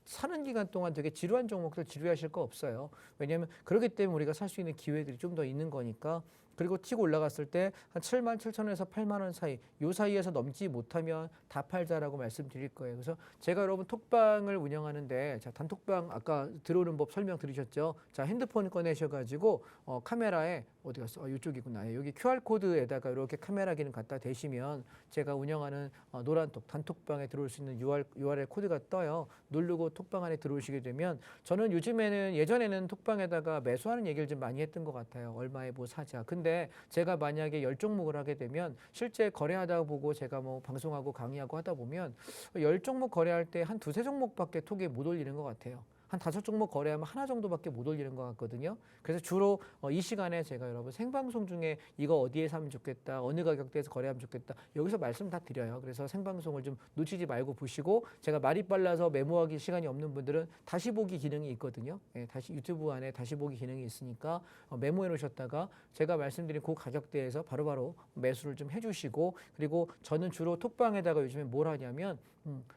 [SPEAKER 2] 사는 기간 동안 되게 지루한 종목들 지루하실 거 없어요. 왜냐하면 그렇기 때문에 우리가 살 수 있는 기회들이 좀 더 있는 거니까 그리고 튀고 올라갔을 때 한 7만 7천원에서 8만 원 사이, 요 사이에서 넘지 못하면 다 팔자라고 말씀드릴 거예요. 그래서 제가 여러분 톡방을 운영하는데, 자, 단톡방 아까 들어오는 법 설명 들으셨죠? 자, 핸드폰 꺼내셔가지고 카메라에 어디 갔어? 이쪽이구나. 여기 QR 코드에다가 이렇게 카메라 기능 갖다 대시면 제가 운영하는 노란톡 단톡방에 들어올 수 있는 URL 코드가 떠요. 누르고 톡방 안에 들어오시게 되면, 저는 요즘에는, 예전에는 톡방에다가 매수하는 얘기를 좀 많이 했던 것 같아요. 얼마에 뭐 사자. 근데 제가 만약에 10종목을 하게 되면 실제 거래하다 보고 제가 뭐 방송하고 강의하고 하다 보면 10종목 거래할 때 한 두세 종목밖에 톡에 못 올리는 것 같아요. 한 5종목 거래하면 하나 정도밖에 못 올리는 것 같거든요. 그래서 주로 이 시간에 제가 여러분 생방송 중에 이거 어디에 사면 좋겠다, 어느 가격대에서 거래하면 좋겠다, 여기서 말씀 다 드려요. 그래서 생방송을 좀 놓치지 말고 보시고, 제가 말이 빨라서 메모하기 시간이 없는 분들은 다시 보기 기능이 있거든요. 다시 유튜브 안에 다시 보기 기능이 있으니까 메모해 놓으셨다가 제가 말씀드린 그 가격대에서 바로바로 매수를 좀 해주시고, 그리고 저는 주로 톡방에다가 요즘에 뭘 하냐면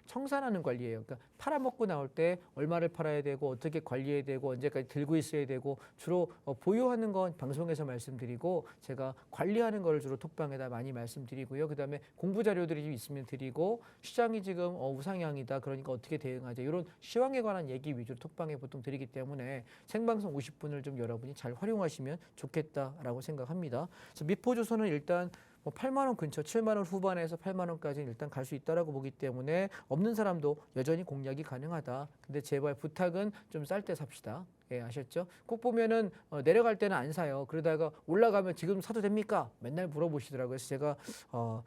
[SPEAKER 2] 청산하는 관리예요. 그러니까 팔아먹고 나올 때 얼마를 팔아야 되고 어떻게 관리해야 되고 언제까지 들고 있어야 되고, 주로 보유하는 건 방송에서 말씀드리고 제가 관리하는 거를 주로 톡방에다 많이 말씀드리고요. 그다음에 공부 자료들이 좀 있으면 드리고, 시장이 지금 우상향이다, 그러니까 어떻게 대응하자, 이런 시황에 관한 얘기 위주로 톡방에 보통 드리기 때문에 생방송 50분을 좀 여러분이 잘 활용하시면 좋겠다라고 생각합니다. 그래서 미포조선은 일단 8만 원 근처, 7만 원 후반에서 8만 원까지 일단 갈 수 있다라고 보기 때문에 없는 사람도 여전히 공략이 가능하다. 근데 제발 부탁은 좀 쌀 때 삽시다. 예, 아셨죠? 꼭 보면은 내려갈 때는 안 사요. 그러다가 올라가면 지금 사도 됩니까? 맨날 물어보시더라고요. 그래서 제가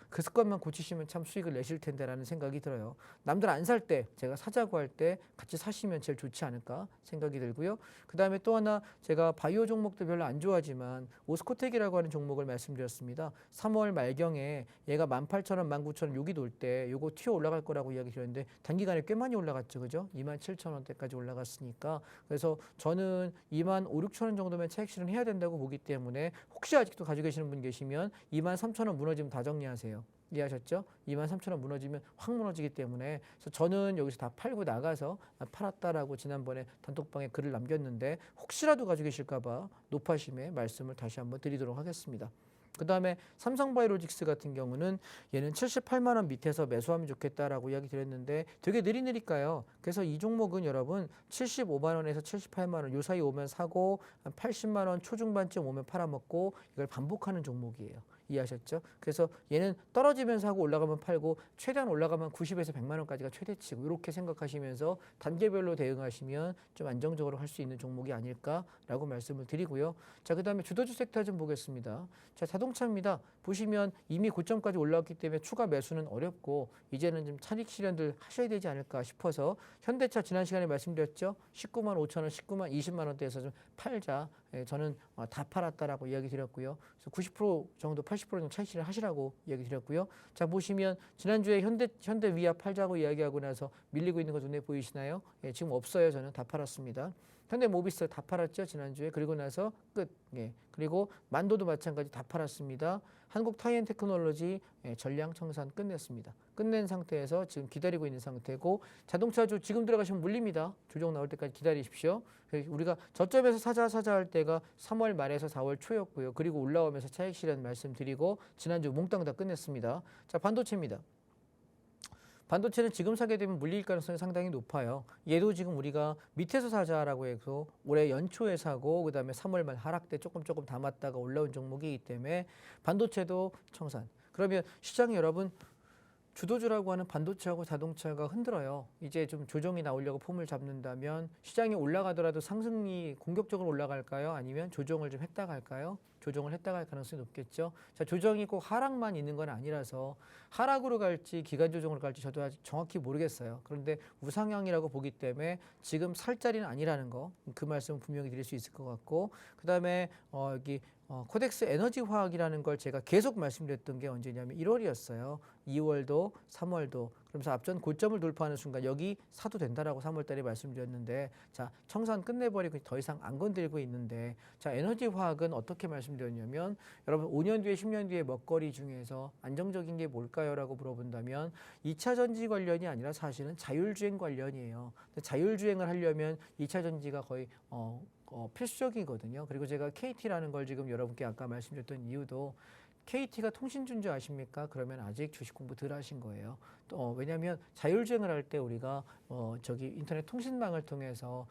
[SPEAKER 2] 그 습관만 고치시면 참 수익을 내실 텐데라는 생각이 들어요. 남들 안 살 때 제가 사자고 할 때 같이 사시면 제일 좋지 않을까 생각이 들고요. 그 다음에 또 하나, 제가 바이오 종목도 별로 안 좋아하지만 오스코텍이라고 하는 종목을 말씀드렸습니다. 3월 말경에 얘가 18,000원, 19,000원 여기 돌 때 요거 튀어 올라갈 거라고 이야기 드렸는데 단기간에 꽤 많이 올라갔죠. 그죠? 27,000원대까지 올라갔으니까. 그래서 저는 2만 5, 6천 원 정도면 차익 실현해야 된다고 보기 때문에, 혹시 아직도 가지고 계시는 분 계시면 2만 3천 원 무너지면 다 정리하세요. 이해하셨죠? 2만 3천 원 무너지면 확 무너지기 때문에, 그래서 저는 여기서 다 팔고 나가서 팔았다라고 지난번에 단톡방에 글을 남겼는데, 혹시라도 가지고 계실까 봐 높아심에 말씀을 다시 한번 드리도록 하겠습니다. 그 다음에 삼성바이오로직스 같은 경우는 얘는 78만 원 밑에서 매수하면 좋겠다라고 이야기 드렸는데 되게 느리까요. 그래서 이 종목은 여러분 75만 원에서 78만 원 요 사이 오면 사고, 한 80만 원 초중반쯤 오면 팔아먹고, 이걸 반복하는 종목이에요. 이해하셨죠? 그래서 얘는 떨어지면 사고 올라가면 팔고, 최대한 올라가면 90에서 100만 원까지가 최대치고, 이렇게 생각하시면서 단계별로 대응하시면 좀 안정적으로 할 수 있는 종목이 아닐까라고 말씀을 드리고요. 자, 그 다음에 주도주 섹터 좀 보겠습니다. 자, 자동차입니다. 보시면 이미 고점까지 올라왔기 때문에 추가 매수는 어렵고, 이제는 좀 차익 실현들 하셔야 되지 않을까 싶어서, 현대차 지난 시간에 말씀드렸죠. 19만 5천 원, 19만 20만 원대에서 좀 팔자. 예, 저는 다 팔았다라고 이야기 드렸고요. 그래서 90% 정도, 80% 정도 차익 실현 하시라고 이야기 드렸고요. 자, 보시면 지난주에 현대 위아 팔자고 이야기하고 나서 밀리고 있는 거 눈에 보이시나요? 예, 지금 없어요. 저는 다 팔았습니다. 현대모비스 다 팔았죠, 지난주에. 그리고 나서 끝. 예. 그리고 만도도 마찬가지 다 팔았습니다. 한국타이앤테크놀로지 전량 청산 끝냈습니다. 끝낸 상태에서 지금 기다리고 있는 상태고, 자동차주 지금 들어가시면 물립니다. 조정 나올 때까지 기다리십시오. 우리가 저점에서 사자 할 때가 3월 말에서 4월 초였고요. 그리고 올라오면서 차익 실현 말씀드리고 지난주 몽땅 다 끝냈습니다. 자, 반도체입니다. 반도체는 지금 사게 되면 물릴 가능성이 상당히 높아요. 얘도 지금 우리가 밑에서 사자라고 해서 올해 연초에 사고, 그 다음에 3월 말 하락 때 조금 담았다가 올라온 종목이기 때문에 반도체도 청산. 그러면 시장이 여러분, 주도주라고 하는 반도체하고 자동차가 흔들어요. 이제 좀 조정이 나오려고 폼을 잡는다면, 시장이 올라가더라도 상승이 공격적으로 올라갈까요? 아니면 조정을 좀 했다 갈까요? 조정을 했다 갈 가능성이 높겠죠. 자, 조정이 꼭 하락만 있는 건 아니라서 하락으로 갈지 기간 조정으로 갈지 저도 아직 정확히 모르겠어요. 그런데 우상향이라고 보기 때문에 지금 살 자리는 아니라는 거, 그 말씀은 분명히 드릴 수 있을 것 같고, 그 다음에 여기 코덱스 에너지 화학이라는 걸 제가 계속 말씀드렸던 게 언제냐면 1월이었어요. 2월도 3월도. 그러면서 앞전 고점을 돌파하는 순간 여기 사도 된다라고 3월 달에 말씀드렸는데, 자, 청산 끝내버리고 더 이상 안 건들고 있는데, 자, 에너지 화학은 어떻게 말씀드렸냐면, 여러분 5년 뒤에 10년 뒤에 먹거리 중에서 안정적인 게 뭘까요? 라고 물어본다면 2차 전지 관련이 아니라 사실은 자율주행 관련이에요. 근데 자율주행을 하려면 2차 전지가 거의 필수적이거든요. 그리고 제가 KT라는 걸 지금 여러분께 아까 말씀드렸던 이유도 KT가 통신주인 줄 아십니까? 그러면 아직 주식 공부 덜 하신 거예요. 왜냐하면 자율주행을 할 때 우리가 저기 인터넷 통신망을 통해서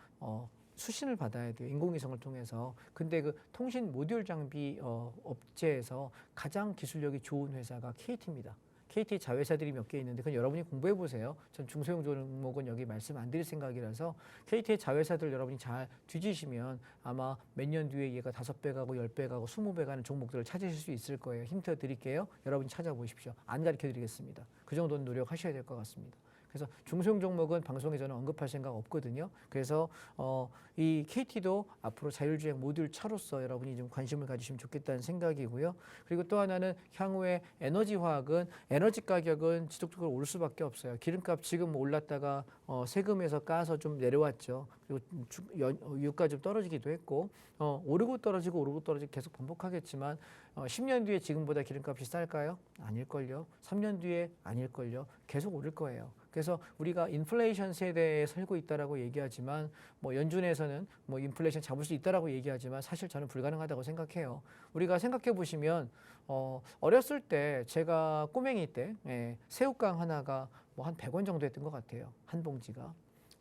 [SPEAKER 2] 수신을 받아야 돼요. 인공위성을 통해서. 근데 그 통신 모듈 장비 업체에서 가장 기술력이 좋은 회사가 KT입니다. KT 자회사들이 몇 개 있는데 그건 여러분이 공부해 보세요. 전 중소형 종목은 여기 말씀 안 드릴 생각이라서 KT의 자회사들 여러분이 잘 뒤지시면 아마 몇 년 뒤에 얘가 5배 가고 10배 가고 20배 가는 종목들을 찾으실 수 있을 거예요. 힌트 드릴게요. 여러분이 찾아보십시오. 안 가르쳐 드리겠습니다. 그 정도는 노력하셔야 될 것 같습니다. 그래서 중소형 종목은 방송에 저는 언급할 생각 없거든요. 그래서 이 KT도 앞으로 자율주행 모듈 차로서 여러분이 좀 관심을 가지시면 좋겠다는 생각이고요. 그리고 또 하나는 향후에 에너지 화학은 에너지 가격은 지속적으로 오를 수밖에 없어요. 기름값 지금 올랐다가 세금에서 까서 좀 내려왔죠. 그리고 유가 좀 떨어지기도 했고 오르고 떨어지고 오르고 떨어지고 계속 반복하겠지만 10년 뒤에 지금보다 기름값이 쌀까요? 아닐걸요. 3년 뒤에 아닐걸요. 계속 오를 거예요. 그래서 우리가 인플레이션 세대에 살고 있다라고 얘기하지만 뭐 연준에서는 뭐 인플레이션 잡을 수 있다라고 얘기하지만 사실 저는 불가능하다고 생각해요. 우리가 생각해 보시면 어렸을 때 제가 꼬맹이 때 새우깡 하나가 뭐 한 100원 정도 했던 것 같아요. 한 봉지가.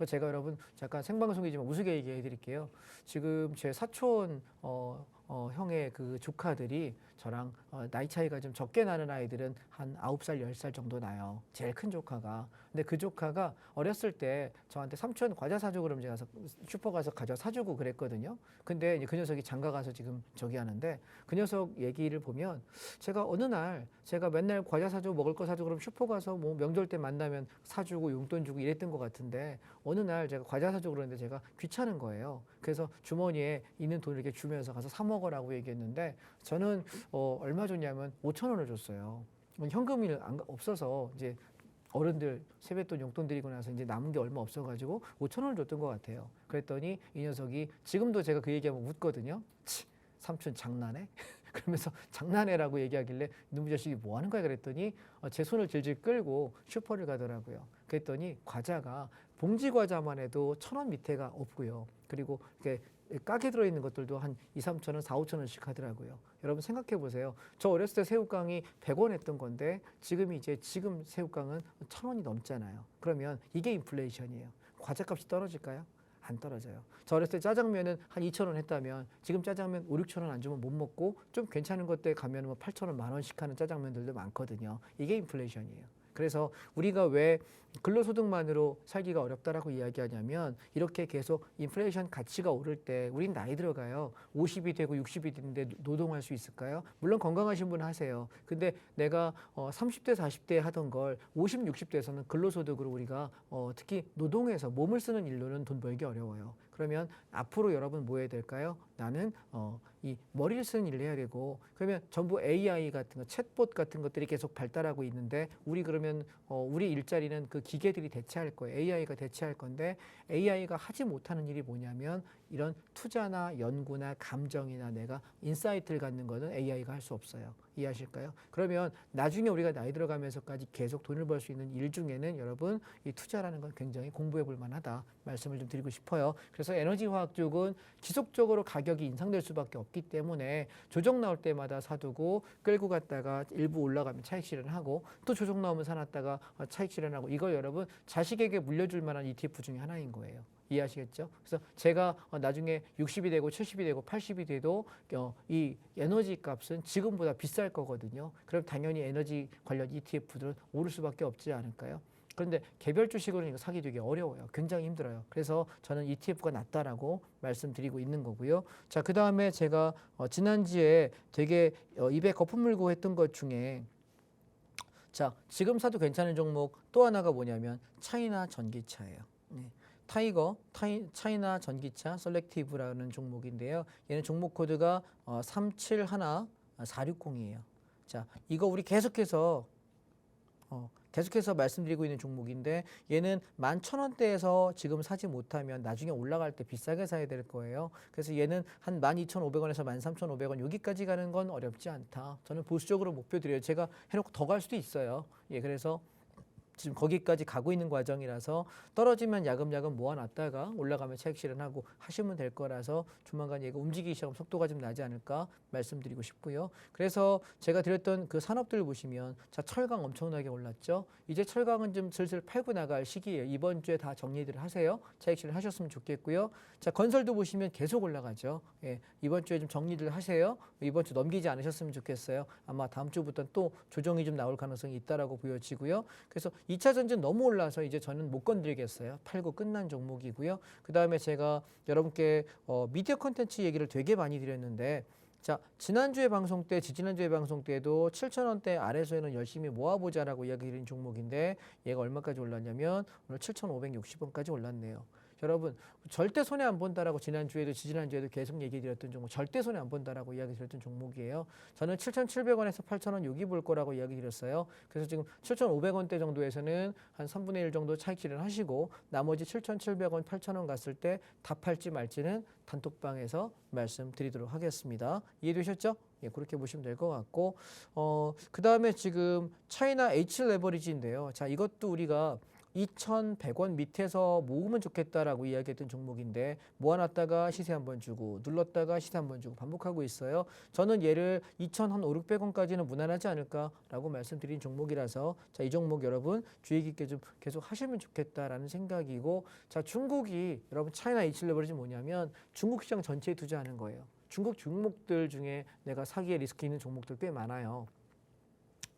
[SPEAKER 2] 제가 여러분 잠깐 생방송이지만 우스개 얘기해 드릴게요. 지금 제 사촌 형의 그 조카들이 저랑 나이 차이가 좀 적게 나는 아이들은 한 9살, 10살 정도 나요. 제일 큰 조카가. 근데 그 조카가 어렸을 때 저한테 삼촌 과자 사주고 그러면 제가 슈퍼 가서 과자 사주고 그랬거든요. 근데 이제 그 녀석이 장가 가서 지금 저기 하는데 그 녀석 얘기를 보면 제가 어느 날 제가 맨날 과자 사주고 먹을 거 사주고 그러면 슈퍼 가서 뭐 명절 때 만나면 사주고 용돈 주고 이랬던 것 같은데 어느 날 제가 과자 사주고 그러는데 제가 귀찮은 거예요. 그래서 주머니에 있는 돈을 이렇게 주면서 가서 사 먹으라고 얘기했는데 저는 얼마 줬냐면 5,000원을 줬어요. 현금이 없어서 이제 어른들 세뱃돈 용돈 드리고 나서 이제 남은 게 얼마 없어가지고 5,000원을 줬던 것 같아요. 그랬더니 이 녀석이 지금도 제가 그 얘기하면 웃거든요. 치, 삼촌 장난해? 그러면서 장난해라고 얘기하길래 이놈의 자식이 뭐 하는 거야 그랬더니 제 손을 질질 끌고 슈퍼를 가더라고요. 그랬더니 과자가 봉지 과자만 해도 1,000원 밑에가 없고요. 그리고 이렇게 가게 들어있는 것들도 한 2, 3천 원, 4, 5천 원씩 하더라고요. 여러분 생각해 보세요. 저 어렸을 때 새우깡이 100원 했던 건데 지금 새우깡은 1,000원이 넘잖아요. 그러면 이게 인플레이션이에요. 과자값이 떨어질까요? 안 떨어져요. 저 어렸을 때 짜장면은 한 2,000원 했다면 지금 짜장면 5, 6천 원 안 주면 못 먹고 좀 괜찮은 것들 가면 뭐 8,000원, 10,000원씩 하는 짜장면들도 많거든요. 이게 인플레이션이에요. 그래서 우리가 왜 근로소득만으로 살기가 어렵다라고 이야기하냐면 이렇게 계속 인플레이션 가치가 오를 때 우린 나이 들어가요. 50이 되고 60이 됐는데 노동할 수 있을까요? 물론 건강하신 분은 하세요. 근데 내가 30대 40대에 하던 걸 50, 60대에서는 근로소득으로 우리가 특히 노동에서 몸을 쓰는 일로는 돈 벌기 어려워요. 그러면 앞으로 여러분 뭐 해야 될까요? 나는 이 머리를 쓰는 일을 해야 되고 그러면 전부 AI 같은 거, 챗봇 같은 것들이 계속 발달하고 있는데 우리 그러면 우리 일자리는 그 기계들이 대체할 거예요. AI가 대체할 건데 AI가 하지 못하는 일이 뭐냐면 이런 투자나 연구나 감정이나 내가 인사이트를 갖는 거는 AI가 할 수 없어요. 이해하실까요? 그러면 나중에 우리가 나이 들어가면서까지 계속 돈을 벌 수 있는 일 중에는 여러분 이 투자라는 건 굉장히 공부해 볼 만하다 말씀을 좀 드리고 싶어요. 그래서 에너지 화학 쪽은 지속적으로 가격이 인상될 수밖에 없기 때문에 조정 나올 때마다 사두고 끌고 갔다가 일부 올라가면 차익 실현하고 또 조정 나오면 사놨다가 차익 실현하고 이걸 여러분 자식에게 물려줄 만한 ETF 중에 하나인 거예요. 이해하시겠죠? 그래서 제가 나중에 60이 되고 70이 되고 80이 돼도 이 에너지 값은 지금보다 비쌀 거거든요. 그럼 당연히 에너지 관련 ETF들은 오를 수밖에 없지 않을까요? 그런데 개별 주식으로는 이거 사기 되게 어려워요. 굉장히 힘들어요. 그래서 저는 ETF가 낫다라고 말씀드리고 있는 거고요. 자, 그 다음에 제가 지난주에 되게 입에 거품 물고 했던 것 중에 자, 지금 사도 괜찮은 종목 또 하나가 뭐냐면 차이나 전기차예요. 네. 차이나 전기차 셀렉티브라는 종목인데요. 얘는 종목 코드가 371460이에요. 자, 이거 우리 계속해서 말씀드리고 있는 종목인데 얘는 11,000원대에서 지금 사지 못하면 나중에 올라갈 때 비싸게 사야 될 거예요. 그래서 얘는 한 12,500원에서 13,500원 여기까지 가는 건 어렵지 않다. 저는 보수적으로 목표 드려요. 제가 해놓고 더 갈 수도 있어요. 예, 그래서 지금 거기까지 가고 있는 과정이라서 떨어지면 야금야금 모아놨다가 올라가면 차익 실현하고 하시면 될 거라서 조만간 얘가 움직이기 시작하면 속도가 좀 나지 않을까 말씀드리고 싶고요. 그래서 제가 드렸던 그 산업들 보시면 자, 철강 엄청나게 올랐죠. 이제 철강은 좀 슬슬 팔고 나갈 시기예요. 이번 주에 다 정리들 하세요. 차익 실현 하셨으면 좋겠고요. 자, 건설도 보시면 계속 올라가죠. 예, 이번 주에 좀 정리들 하세요. 이번 주 넘기지 않으셨으면 좋겠어요. 아마 다음 주부터는 또 조정이 좀 나올 가능성이 있다라고 보여지고요. 그래서 2차 전지 너무 올라서 이제 저는 못 건드리겠어요. 팔고 끝난 종목이고요. 그 다음에 제가 여러분께 미디어 콘텐츠 얘기를 되게 많이 드렸는데 자, 지난주에 방송 때, 지지난주에 방송 때도 7,000원대 아래서에는 열심히 모아보자라고 이야기 드린 종목인데 얘가 얼마까지 올랐냐면 오늘 7,560원까지 올랐네요. 여러분 절대 손해 안 본다라고 지난주에도 지지난주에도 계속 얘기 드렸던 종목 절대 손해 안 본다라고 이야기 드렸던 종목이에요. 저는 7,700원에서 8,000원 여기 볼 거라고 이야기 드렸어요. 그래서 지금 7,500원대 정도에서는 한 3분의 1 정도 차익 실현하시고 나머지 7,700원, 8,000원 갔을 때 다 팔지 말지는 단톡방에서 말씀드리도록 하겠습니다. 이해되셨죠? 예, 그렇게 보시면 될 것 같고 그 다음에 지금 차이나 H 레버리지인데요. 자, 이것도 우리가 2,100원 밑에서 모으면 좋겠다라고 이야기했던 종목인데 모아놨다가 시세 한번 주고 눌렀다가 시세 한번 주고 반복하고 있어요. 저는 얘를 2,500원까지는 무난하지 않을까라고 말씀드린 종목이라서 자, 이 종목 여러분 주의 깊게 좀 계속 하시면 좋겠다라는 생각이고 자, 중국이 여러분 차이나 H 레버리지 뭐냐면 중국 시장 전체에 투자하는 거예요. 중국 종목들 중에 내가 사기에 리스크 있는 종목들 꽤 많아요.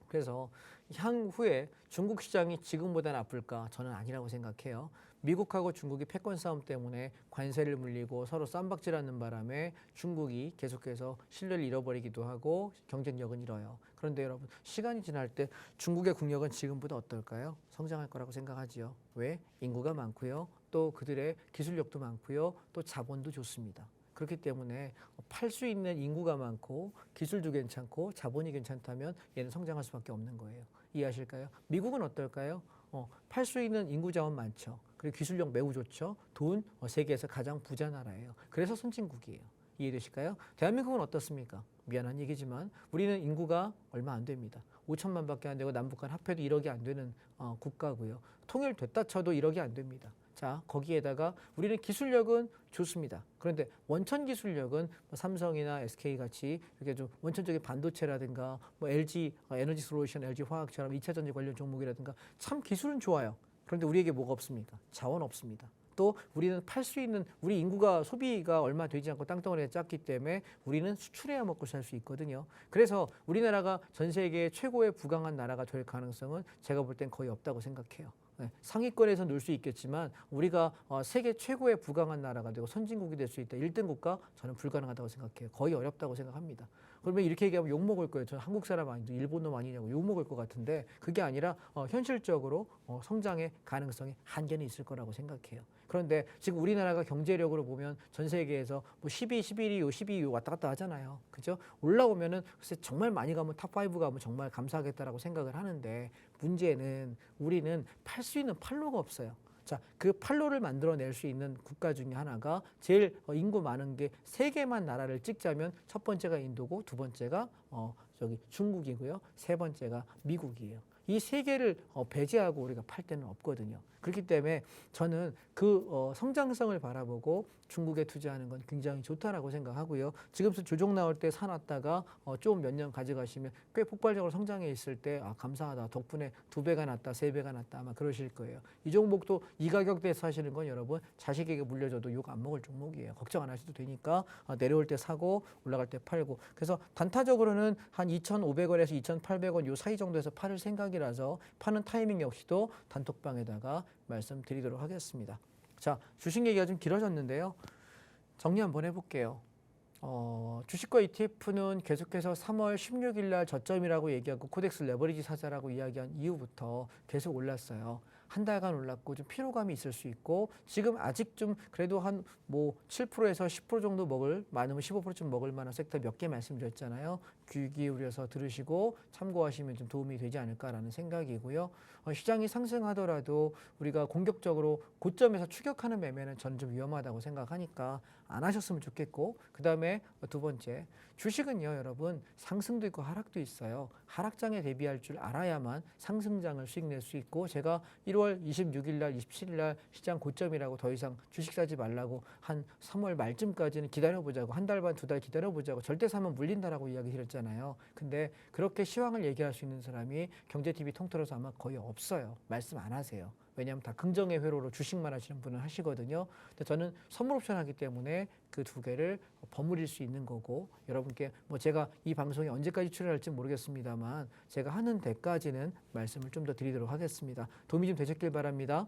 [SPEAKER 2] 그래서 향후에 중국 시장이 지금보다 나쁠까? 저는 아니라고 생각해요. 미국하고 중국이 패권 싸움 때문에 관세를 물리고 서로 쌈박질하는 바람에 중국이 계속해서 신뢰를 잃어버리기도 하고 경쟁력은 잃어요. 그런데 여러분 시간이 지날 때 중국의 국력은 지금보다 어떨까요? 성장할 거라고 생각하지요. 왜? 인구가 많고요. 또 그들의 기술력도 많고요. 또 자본도 좋습니다. 그렇기 때문에 팔 수 있는 인구가 많고 기술도 괜찮고 자본이 괜찮다면 얘는 성장할 수밖에 없는 거예요. 이해하실까요? 미국은 어떨까요? 팔 수 있는 인구 자원 많죠. 그리고 기술력 매우 좋죠. 돈 세계에서 가장 부자 나라예요. 그래서 선진국이에요. 이해되실까요? 대한민국은 어떻습니까? 미안한 얘기지만 우리는 인구가 얼마 안 됩니다. 5천만밖에 안 되고 남북한 합해도 1억이 안 되는 국가고요. 통일됐다 쳐도 1억이 안 됩니다. 자, 거기에다가 우리는 기술력은 좋습니다. 그런데 원천 기술력은 뭐 삼성이나 SK 같이 이렇게 좀 원천적인 반도체라든가 뭐 LG 에너지 솔루션, LG 화학처럼 2차 전지 관련 종목이라든가 참 기술은 좋아요. 그런데 우리에게 뭐가 없습니까? 자원 없습니다. 또 우리는 팔 수 있는 우리 인구가 소비가 얼마 되지 않고 땅덩어리가 작기 때문에 우리는 수출해야 먹고 살 수 있거든요. 그래서 우리나라가 전 세계 최고의 부강한 나라가 될 가능성은 제가 볼 땐 거의 없다고 생각해요. 상위권에서 놀 수 있겠지만 우리가 세계 최고의 부강한 나라가 되고 선진국이 될 수 있다. 1등 국가 저는 불가능하다고 생각해요. 거의 어렵다고 생각합니다. 그러면 이렇게 얘기하면 욕먹을 거예요. 저는 한국 사람 아니고 일본 놈 아니냐고 욕먹을 것 같은데 그게 아니라 현실적으로 성장의 가능성이 한계는 있을 거라고 생각해요. 그런데 지금 우리나라가 경제력으로 보면 전 세계에서 뭐 10위, 11위, 12위 왔다 갔다 하잖아요. 그죠? 올라오면은 글쎄 정말 많이 가면 탑5 가면 정말 감사하겠다라고 생각을 하는데 문제는 우리는 팔 수 있는 판로가 없어요. 자, 그 판로를 만들어낼 수 있는 국가 중에 하나가 제일 인구 많은 게 세 개만 나라를 찍자면 첫 번째가 인도고 두 번째가 중국이고요. 세 번째가 미국이에요. 이 세 개를 배제하고 우리가 팔 데는 없거든요. 그렇기 때문에 저는 그 성장성을 바라보고 중국에 투자하는 건 굉장히 좋다라고 생각하고요. 지금부터 조정 나올 때 사놨다가 좀 몇 년 가져가시면 꽤 폭발적으로 성장해 있을 때 감사하다. 덕분에 2배가 났다, 3배가 났다 아마 그러실 거예요. 이 종목도 이 가격대에 사시는 건 여러분 자식에게 물려줘도 욕 안 먹을 종목이에요. 걱정 안 하셔도 되니까 내려올 때 사고 올라갈 때 팔고. 그래서 단타적으로는 한 2,500원에서 2,800원 요 사이 정도에서 팔을 생각이라서 파는 타이밍 역시도 단톡방에다가 말씀드리도록 하겠습니다. 자, 주식 얘기가 좀 길어졌는데요. 정리 한번 해볼게요. 주식과 ETF는 계속해서 3월 16일 날 저점이라고 얘기하고 코덱스 레버리지 사자라고 이야기한 이후부터 계속 올랐어요. 한 달간 올랐고 좀 피로감이 있을 수 있고 지금 아직 좀 그래도 한 뭐 7%에서 10% 정도 먹을 많으면 15%쯤 먹을 만한 섹터 몇 개 말씀드렸잖아요. 귀 기울여서 들으시고 참고하시면 좀 도움이 되지 않을까라는 생각이고요. 시장이 상승하더라도 우리가 공격적으로 고점에서 추격하는 매매는 저는 좀 위험하다고 생각하니까 안 하셨으면 좋겠고 그다음에 두 번째 주식은요 여러분 상승도 있고 하락도 있어요. 하락장에 대비할 줄 알아야만 상승장을 수익 낼 수 있고 제가 1월 26일 날 27일 날 시장 고점이라고 더 이상 주식 사지 말라고 한 3월 말쯤까지는 기다려보자고 한 달 반 두 달 기다려보자고 절대 사면 물린다라고 이야기 드렸잖아요. 근데 그렇게 시황을 얘기할 수 있는 사람이 경제TV 통틀어서 아마 거의 없어요. 말씀 안 하세요. 왜냐하면 다 긍정의 회로로 주식만 하시는 분은 하시거든요. 근데 저는 선물 옵션 하기 때문에 그 두 개를 버무릴 수 있는 거고 여러분께 뭐 제가 이 방송에 언제까지 출연할지 모르겠습니다만 제가 하는 데까지는 말씀을 좀 더 드리도록 하겠습니다. 도움이 좀 되셨길 바랍니다.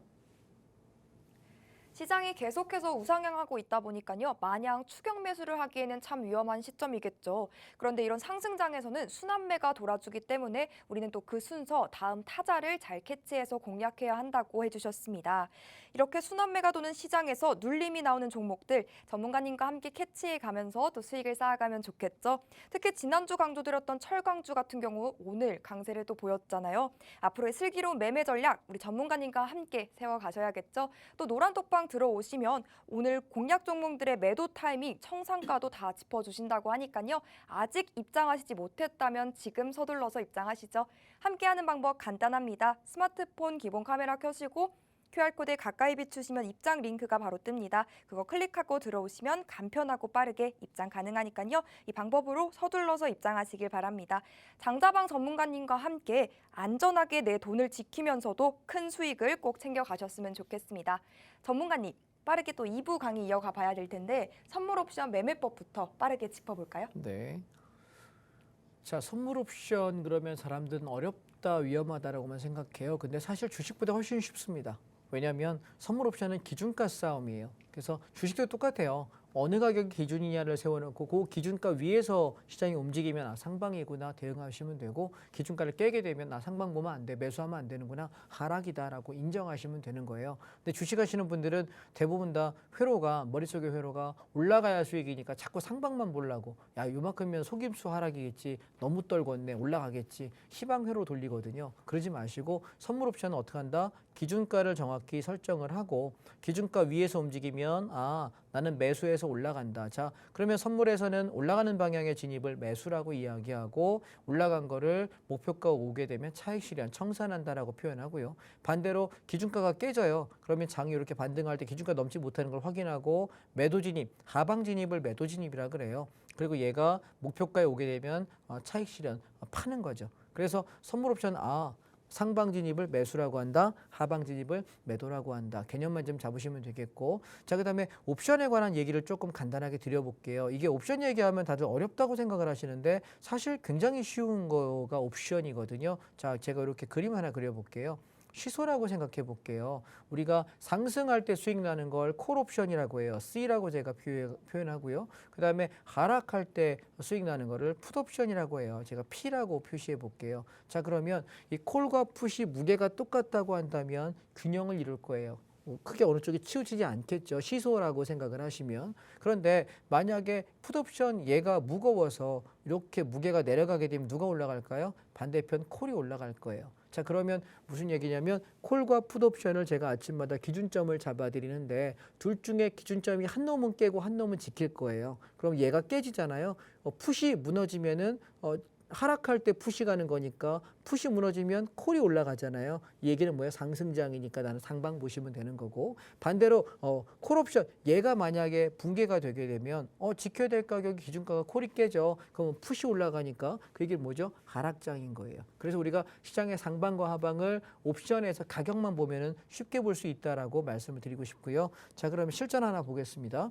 [SPEAKER 1] 시장이 계속해서 우상향하고 있다 보니까요. 마냥 추격 매수를 하기에는 참 위험한 시점이겠죠. 그런데 이런 상승장에서는 순환매가 돌아주기 때문에 우리는 또 그 순서 다음 타자를 잘 캐치해서 공략해야 한다고 해주셨습니다. 이렇게 순환매가 도는 시장에서 눌림이 나오는 종목들 전문가님과 함께 캐치해 가면서 또 수익을 쌓아가면 좋겠죠. 특히 지난주 강조드렸던 철강주 같은 경우 오늘 강세를 또 보였잖아요. 앞으로의 슬기로운 매매 전략 우리 전문가님과 함께 세워가셔야겠죠. 또 노란톡방 들어오시면 오늘 공략 종목들의 매도 타이밍, 청산가도 다 짚어주신다고 하니까요. 아직 입장하시지 못했다면 지금 서둘러서 입장하시죠. 함께하는 방법 간단합니다. 스마트폰 기본 카메라 켜시고 QR코드에 가까이 비추시면 입장 링크가 바로 뜹니다. 그거 클릭하고 들어오시면 간편하고 빠르게 입장 가능하니까요. 이 방법으로 서둘러서 입장하시길 바랍니다. 장자방 전문가님과 함께 안전하게 내 돈을 지키면서도 큰 수익을 꼭 챙겨가셨으면 좋겠습니다. 전문가님, 빠르게 또 2부 강의 이어가 봐야 될 텐데 선물 옵션 매매법부터 빠르게 짚어볼까요?
[SPEAKER 2] 네. 자, 선물 옵션 그러면 사람들은 어렵다, 위험하다라고만 생각해요. 근데 사실 주식보다 훨씬 쉽습니다. 왜냐하면 선물 옵션은 기준가 싸움이에요. 그래서 주식도 똑같아요. 어느 가격이 기준이냐를 세워놓고 그 기준가 위에서 시장이 움직이면 상방이구나 대응하시면 되고 기준가를 깨게 되면 상방 보면 안 돼, 매수하면 안 되는구나, 하락이다라고 인정하시면 되는 거예요. 근데 주식하시는 분들은 대부분 다 회로가 머릿속에 회로가 올라가야 수익이니까 자꾸 상방만 보려고 야 요만큼이면 속임수 하락이겠지, 너무 떨궜네, 올라가겠지, 희망 회로 돌리거든요. 그러지 마시고 선물 옵션은 어떻게 한다? 기준가를 정확히 설정을 하고 기준가 위에서 움직이면 나는 매수해서 올라간다. 자, 그러면 선물에서는 올라가는 방향의 진입을 매수라고 이야기하고 올라간 거를 목표가 오게 되면 차익 실현, 청산한다라고 표현하고요. 반대로 기준가가 깨져요. 그러면 장이 이렇게 반등할 때 기준가 넘지 못하는 걸 확인하고 매도 진입, 하방 진입을 매도 진입이라 그래요. 그리고 얘가 목표가에 오게 되면 차익 실현, 파는 거죠. 그래서 선물 옵션 상방 진입을 매수라고 한다. 하방 진입을 매도라고 한다. 개념만 좀 잡으시면 되겠고. 자, 그다음에 옵션에 관한 얘기를 조금 간단하게 드려볼게요. 이게 옵션 얘기하면 다들 어렵다고 생각을 하시는데 사실 굉장히 쉬운 거가 옵션이거든요. 자, 제가 이렇게 그림 하나 그려볼게요. 시소라고 생각해 볼게요. 우리가 상승할 때 수익 나는 걸 콜 옵션이라고 해요. C라고 제가 표현하고요. 그 다음에 하락할 때 수익 나는 거를 풋 옵션이라고 해요. 제가 P라고 표시해 볼게요. 자, 그러면 이 콜과 풋이 무게가 똑같다고 한다면 균형을 이룰 거예요. 크게 어느 쪽이 치우치지 않겠죠. 시소라고 생각을 하시면. 그런데 만약에 풋옵션 얘가 무거워서 이렇게 무게가 내려가게 되면 누가 올라갈까요? 반대편 콜이 올라갈 거예요. 자, 그러면 무슨 얘기냐면 콜과 풋옵션을 제가 아침마다 기준점을 잡아드리는데 둘 중에 기준점이 한 놈은 깨고 한 놈은 지킬 거예요. 그럼 얘가 깨지잖아요. 풋이 무너지면은 하락할 때 풋이 가는 거니까 풋이 무너지면 콜이 올라가잖아요. 이 얘기는 뭐예요? 상승장이니까 나는 상방 보시면 되는 거고 반대로 콜 옵션 얘가 만약에 붕괴가 되게 되면 지켜야 될 가격이 기준가가 콜이 깨져. 그러면 풋이 올라가니까 그 얘기는 뭐죠? 하락장인 거예요. 그래서 우리가 시장의 상방과 하방을 옵션에서 가격만 보면은 쉽게 볼 수 있다라고 말씀을 드리고 싶고요. 자, 그러면 실전 하나 보겠습니다.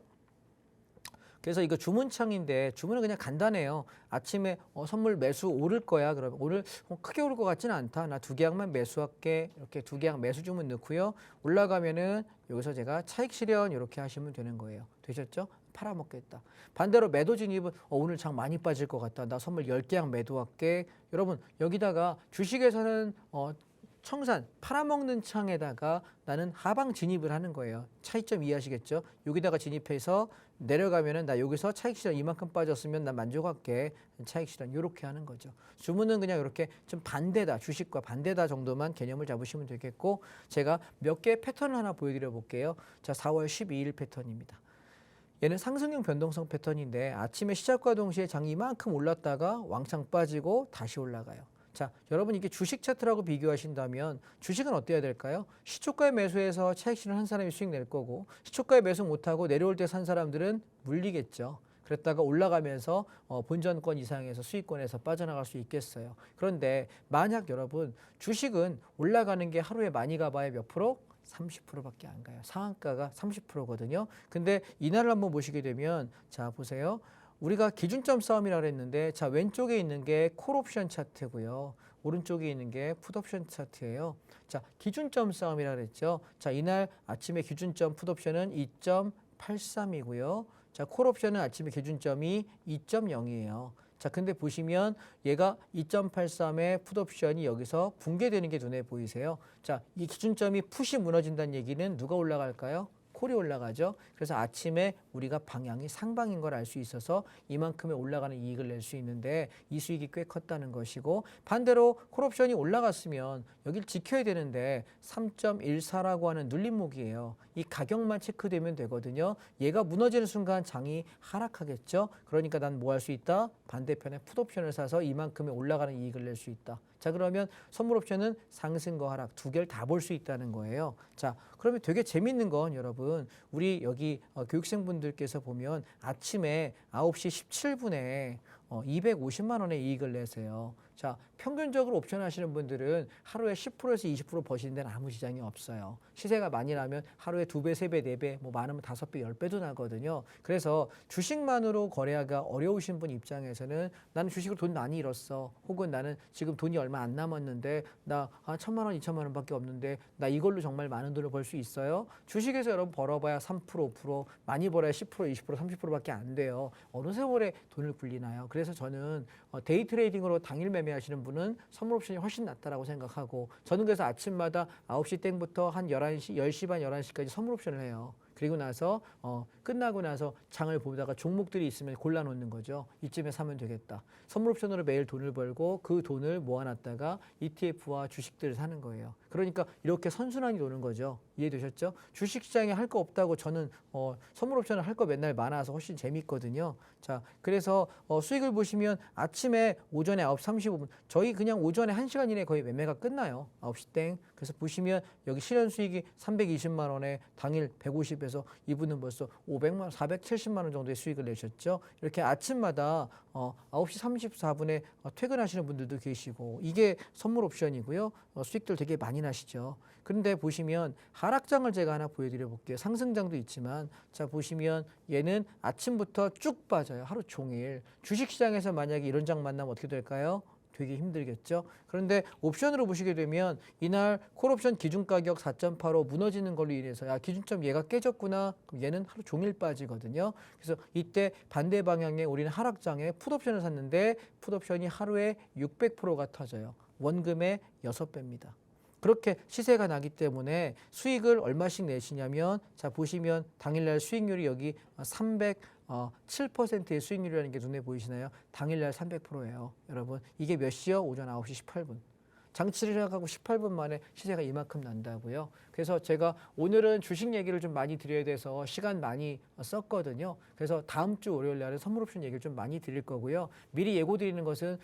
[SPEAKER 2] 그래서 이거 주문창인데 주문은 그냥 간단해요. 아침에 선물 매수 오를 거야. 그러면 오늘 크게 오를 것 같지는 않다. 나 두 계약만 매수할게. 이렇게 두 계약 매수 주문 넣고요. 올라가면은 여기서 제가 차익 실현 이렇게 하시면 되는 거예요. 되셨죠? 팔아먹겠다. 반대로 매도 진입은 오늘 장 많이 빠질 것 같다. 나 선물 10계약 매도할게. 여러분 여기다가 주식에서는 청산, 팔아먹는 창에다가 나는 하방 진입을 하는 거예요. 차이점 이해하시겠죠? 여기다가 진입해서 내려가면은 나 여기서 차익 실현 이만큼 빠졌으면 난 만족할게. 차익 실현 이렇게 하는 거죠. 주문은 그냥 이렇게 좀 반대다, 주식과 반대다 정도만 개념을 잡으시면 되겠고, 제가 몇 개의 패턴을 하나 보여드려 볼게요. 자, 4월 12일 패턴입니다. 얘는 상승형 변동성 패턴인데 아침에 시작과 동시에 장이 이만큼 올랐다가 왕창 빠지고 다시 올라가요. 자, 여러분 이게 주식 차트라고 비교하신다면 주식은 어때야 될까요? 시초가에 매수해서 차익 실현한 사람이 수익 낼 거고, 시초가에 매수 못하고 내려올 때 산 사람들은 물리겠죠. 그랬다가 올라가면서 본전권 이상에서 수익권에서 빠져나갈 수 있겠어요. 그런데 만약 여러분 주식은 올라가는 게 하루에 많이 가봐야 몇 프로? 30%밖에 안 가요. 상한가가 30%거든요. 근데 이날을 한번 보시게 되면, 자 보세요. 우리가 기준점 싸움이라고 했는데, 자 왼쪽에 있는 게 콜옵션 차트고요. 오른쪽에 있는 게 풋옵션 차트예요. 자, 기준점 싸움이라고 했죠. 자, 이날 아침에 기준점 풋옵션은 2.83이고요. 자, 콜옵션은 아침에 기준점이 2.0이에요. 자, 근데 보시면 얘가 2.83의 풋옵션이 여기서 붕괴되는 게 눈에 보이세요? 자, 이 기준점이 풋이 무너진다는 얘기는 누가 올라갈까요? 콜이 올라가죠. 그래서 아침에 우리가 방향이 상방인 걸 알 수 있어서 이만큼의 올라가는 이익을 낼 수 있는데, 이 수익이 꽤 컸다는 것이고, 반대로 콜옵션이 올라갔으면 여길 지켜야 되는데 3.14라고 하는 눌림목이에요. 이 가격만 체크되면 되거든요. 얘가 무너지는 순간 장이 하락하겠죠. 그러니까 난 뭐 할 수 있다? 반대편에 풋옵션을 사서 이만큼의 올라가는 이익을 낼 수 있다. 자, 그러면 선물 옵션은 상승과 하락 두 개를 다 볼 수 있다는 거예요. 자, 그러면 되게 재밌는 건 여러분, 우리 여기 교육생분들께서 보면 아침에 9시 17분에 250만 원의 이익을 내세요. 자, 평균적으로 옵션 하시는 분들은 하루에 10%에서 20% 버시는 데는 아무 지장이 없어요. 시세가 많이 나면 하루에 2배, 3배, 4배, 뭐 많으면 5배, 10배도 나거든요. 그래서 주식만으로 거래하기가 어려우신 분 입장에서는 나는 주식으로 돈 많이 잃었어. 혹은 나는 지금 돈이 얼마 안 남았는데 나 1,000만 원, 2,000만 원밖에 없는데 나 이걸로 정말 많은 돈을 벌 수 있어요? 주식에서 여러분 벌어봐야 3%, 5%, 많이 벌어야 10%, 20%, 30%밖에 안 돼요. 어느 세월에 돈을 굴리나요? 그래서 저는 데이 트레이딩으로 당일 매매하시는 분은 선물 옵션이 훨씬 낫다라고 생각하고, 저는 그래서 아침마다 9시 땡부터 한 11시, 10시 반, 11시까지 선물 옵션을 해요. 그리고 나서 끝나고 나서 장을 보다가 종목들이 있으면 골라놓는 거죠. 이쯤에 사면 되겠다. 선물 옵션으로 매일 돈을 벌고 그 돈을 모아놨다가 ETF와 주식들을 사는 거예요. 그러니까 이렇게 선순환이 도는 거죠. 이해되셨죠? 주식시장에 할 거 없다고 저는 선물 옵션을 할 거 맨날 많아서 훨씬 재밌거든요. 자, 그래서 수익을 보시면 아침에 오전에 9시 35분, 저희 그냥 오전에 1시간 이내에 거의 매매가 끝나요. 9시 땡. 그래서 보시면 여기 실현 수익이 320만 원에 당일 150에서 이분은 벌써 500만 원, 470만 원 정도의 수익을 내셨죠. 이렇게 아침마다 9시 34분에 퇴근하시는 분들도 계시고, 이게 선물 옵션이고요. 수익들 되게 많이 나시죠. 그런데 보시면 하락장을 제가 하나 보여드려 볼게요. 상승장도 있지만, 자 보시면 얘는 아침부터 쭉 빠져요. 하루 종일. 주식시장에서 만약에 이런 장 만나면 어떻게 될까요? 되게 힘들겠죠. 그런데 옵션으로 보시게 되면 이날 콜옵션 기준가격 4.85 무너지는 걸로 인해서 야, 기준점 얘가 깨졌구나. 그럼 얘는 하루 종일 빠지거든요. 그래서 이때 반대 방향에 우리는 하락장에 풋옵션을 샀는데 풋옵션이 하루에 600%가 터져요. 원금의 6배입니다. 그렇게 시세가 나기 때문에 수익을 얼마씩 내시냐면, 자 보시면 당일날 수익률이 여기 307%의 수익률이라는 게 눈에 보이시나요? 당일날 300%예요. 여러분 이게 몇 시요? 오전 9시 18분. 장치를 시작하고 18분 만에 시세가 이만큼 난다고요. 그래서 제가 오늘은 주식 얘기를 좀 많이 드려야 돼서 시간 많이 썼거든요. 그래서 다음 주 월요일 날은 선물 옵션 얘기를 좀 많이 드릴 거고요. 미리 예고 드리는 것은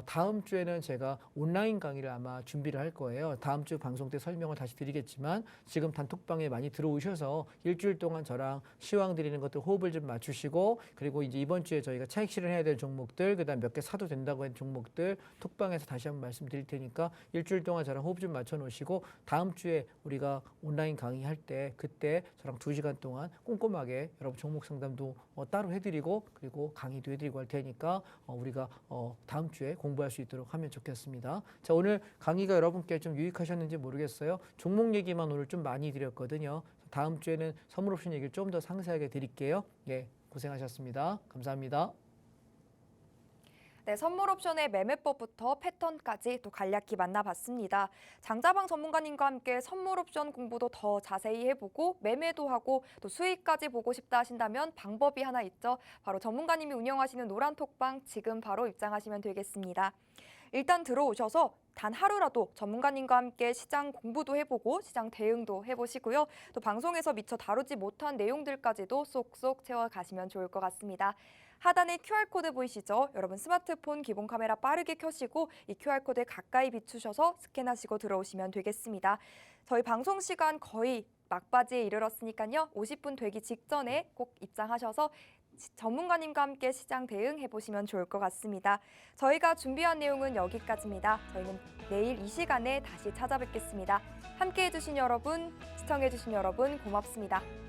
[SPEAKER 2] 다음 주에는 제가 온라인 강의를 아마 준비를 할 거예요. 다음 주 방송 때 설명을 다시 드리겠지만, 지금 단톡방에 많이 들어오셔서 일주일 동안 저랑 시황 드리는 것들 호흡을 좀 맞추시고, 그리고 이제 이번 주에 저희가 차익 실현해야 될 종목들, 그다음 몇 개 사도 된다고 한 종목들 톡방에서 다시 한번 말씀드릴 테니까 일주일 동안 저랑 호흡 좀 맞춰 놓으시고, 다음 주에 우리가 온라인 강의할 때 그때 저랑 2시간 동안 꼼꼼하게 여러분 종목 상담도 따로 해드리고, 그리고 강의도 해드리고 할 테니까 우리가 다음 주에 공부할 수 있도록 하면 좋겠습니다. 자, 오늘 강의가 여러분께 좀 유익하셨는지 모르겠어요. 종목 얘기만 오늘 좀 많이 드렸거든요. 다음 주에는 선물 옵션 얘기를 좀 더 상세하게 드릴게요. 예, 고생하셨습니다. 감사합니다.
[SPEAKER 1] 네, 선물 옵션의 매매법부터 패턴까지 또 간략히 만나봤습니다. 장자방 전문가님과 함께 선물 옵션 공부도 더 자세히 해보고 매매도 하고 또 수익까지 보고 싶다 하신다면 방법이 하나 있죠. 바로 전문가님이 운영하시는 노란톡방 지금 바로 입장하시면 되겠습니다. 일단 들어오셔서 단 하루라도 전문가님과 함께 시장 공부도 해보고 시장 대응도 해보시고요. 또 방송에서 미처 다루지 못한 내용들까지도 쏙쏙 채워가시면 좋을 것 같습니다. 하단에 QR코드 보이시죠? 여러분 스마트폰 기본 카메라 빠르게 켜시고 이 QR코드에 가까이 비추셔서 스캔하시고 들어오시면 되겠습니다. 저희 방송 시간 거의 막바지에 이르렀으니까요. 50분 되기 직전에 꼭 입장하셔서 전문가님과 함께 시장 대응해보시면 좋을 것 같습니다. 저희가 준비한 내용은 여기까지입니다. 저희는 내일 이 시간에 다시 찾아뵙겠습니다. 함께해 주신 여러분, 시청해 주신 여러분 고맙습니다.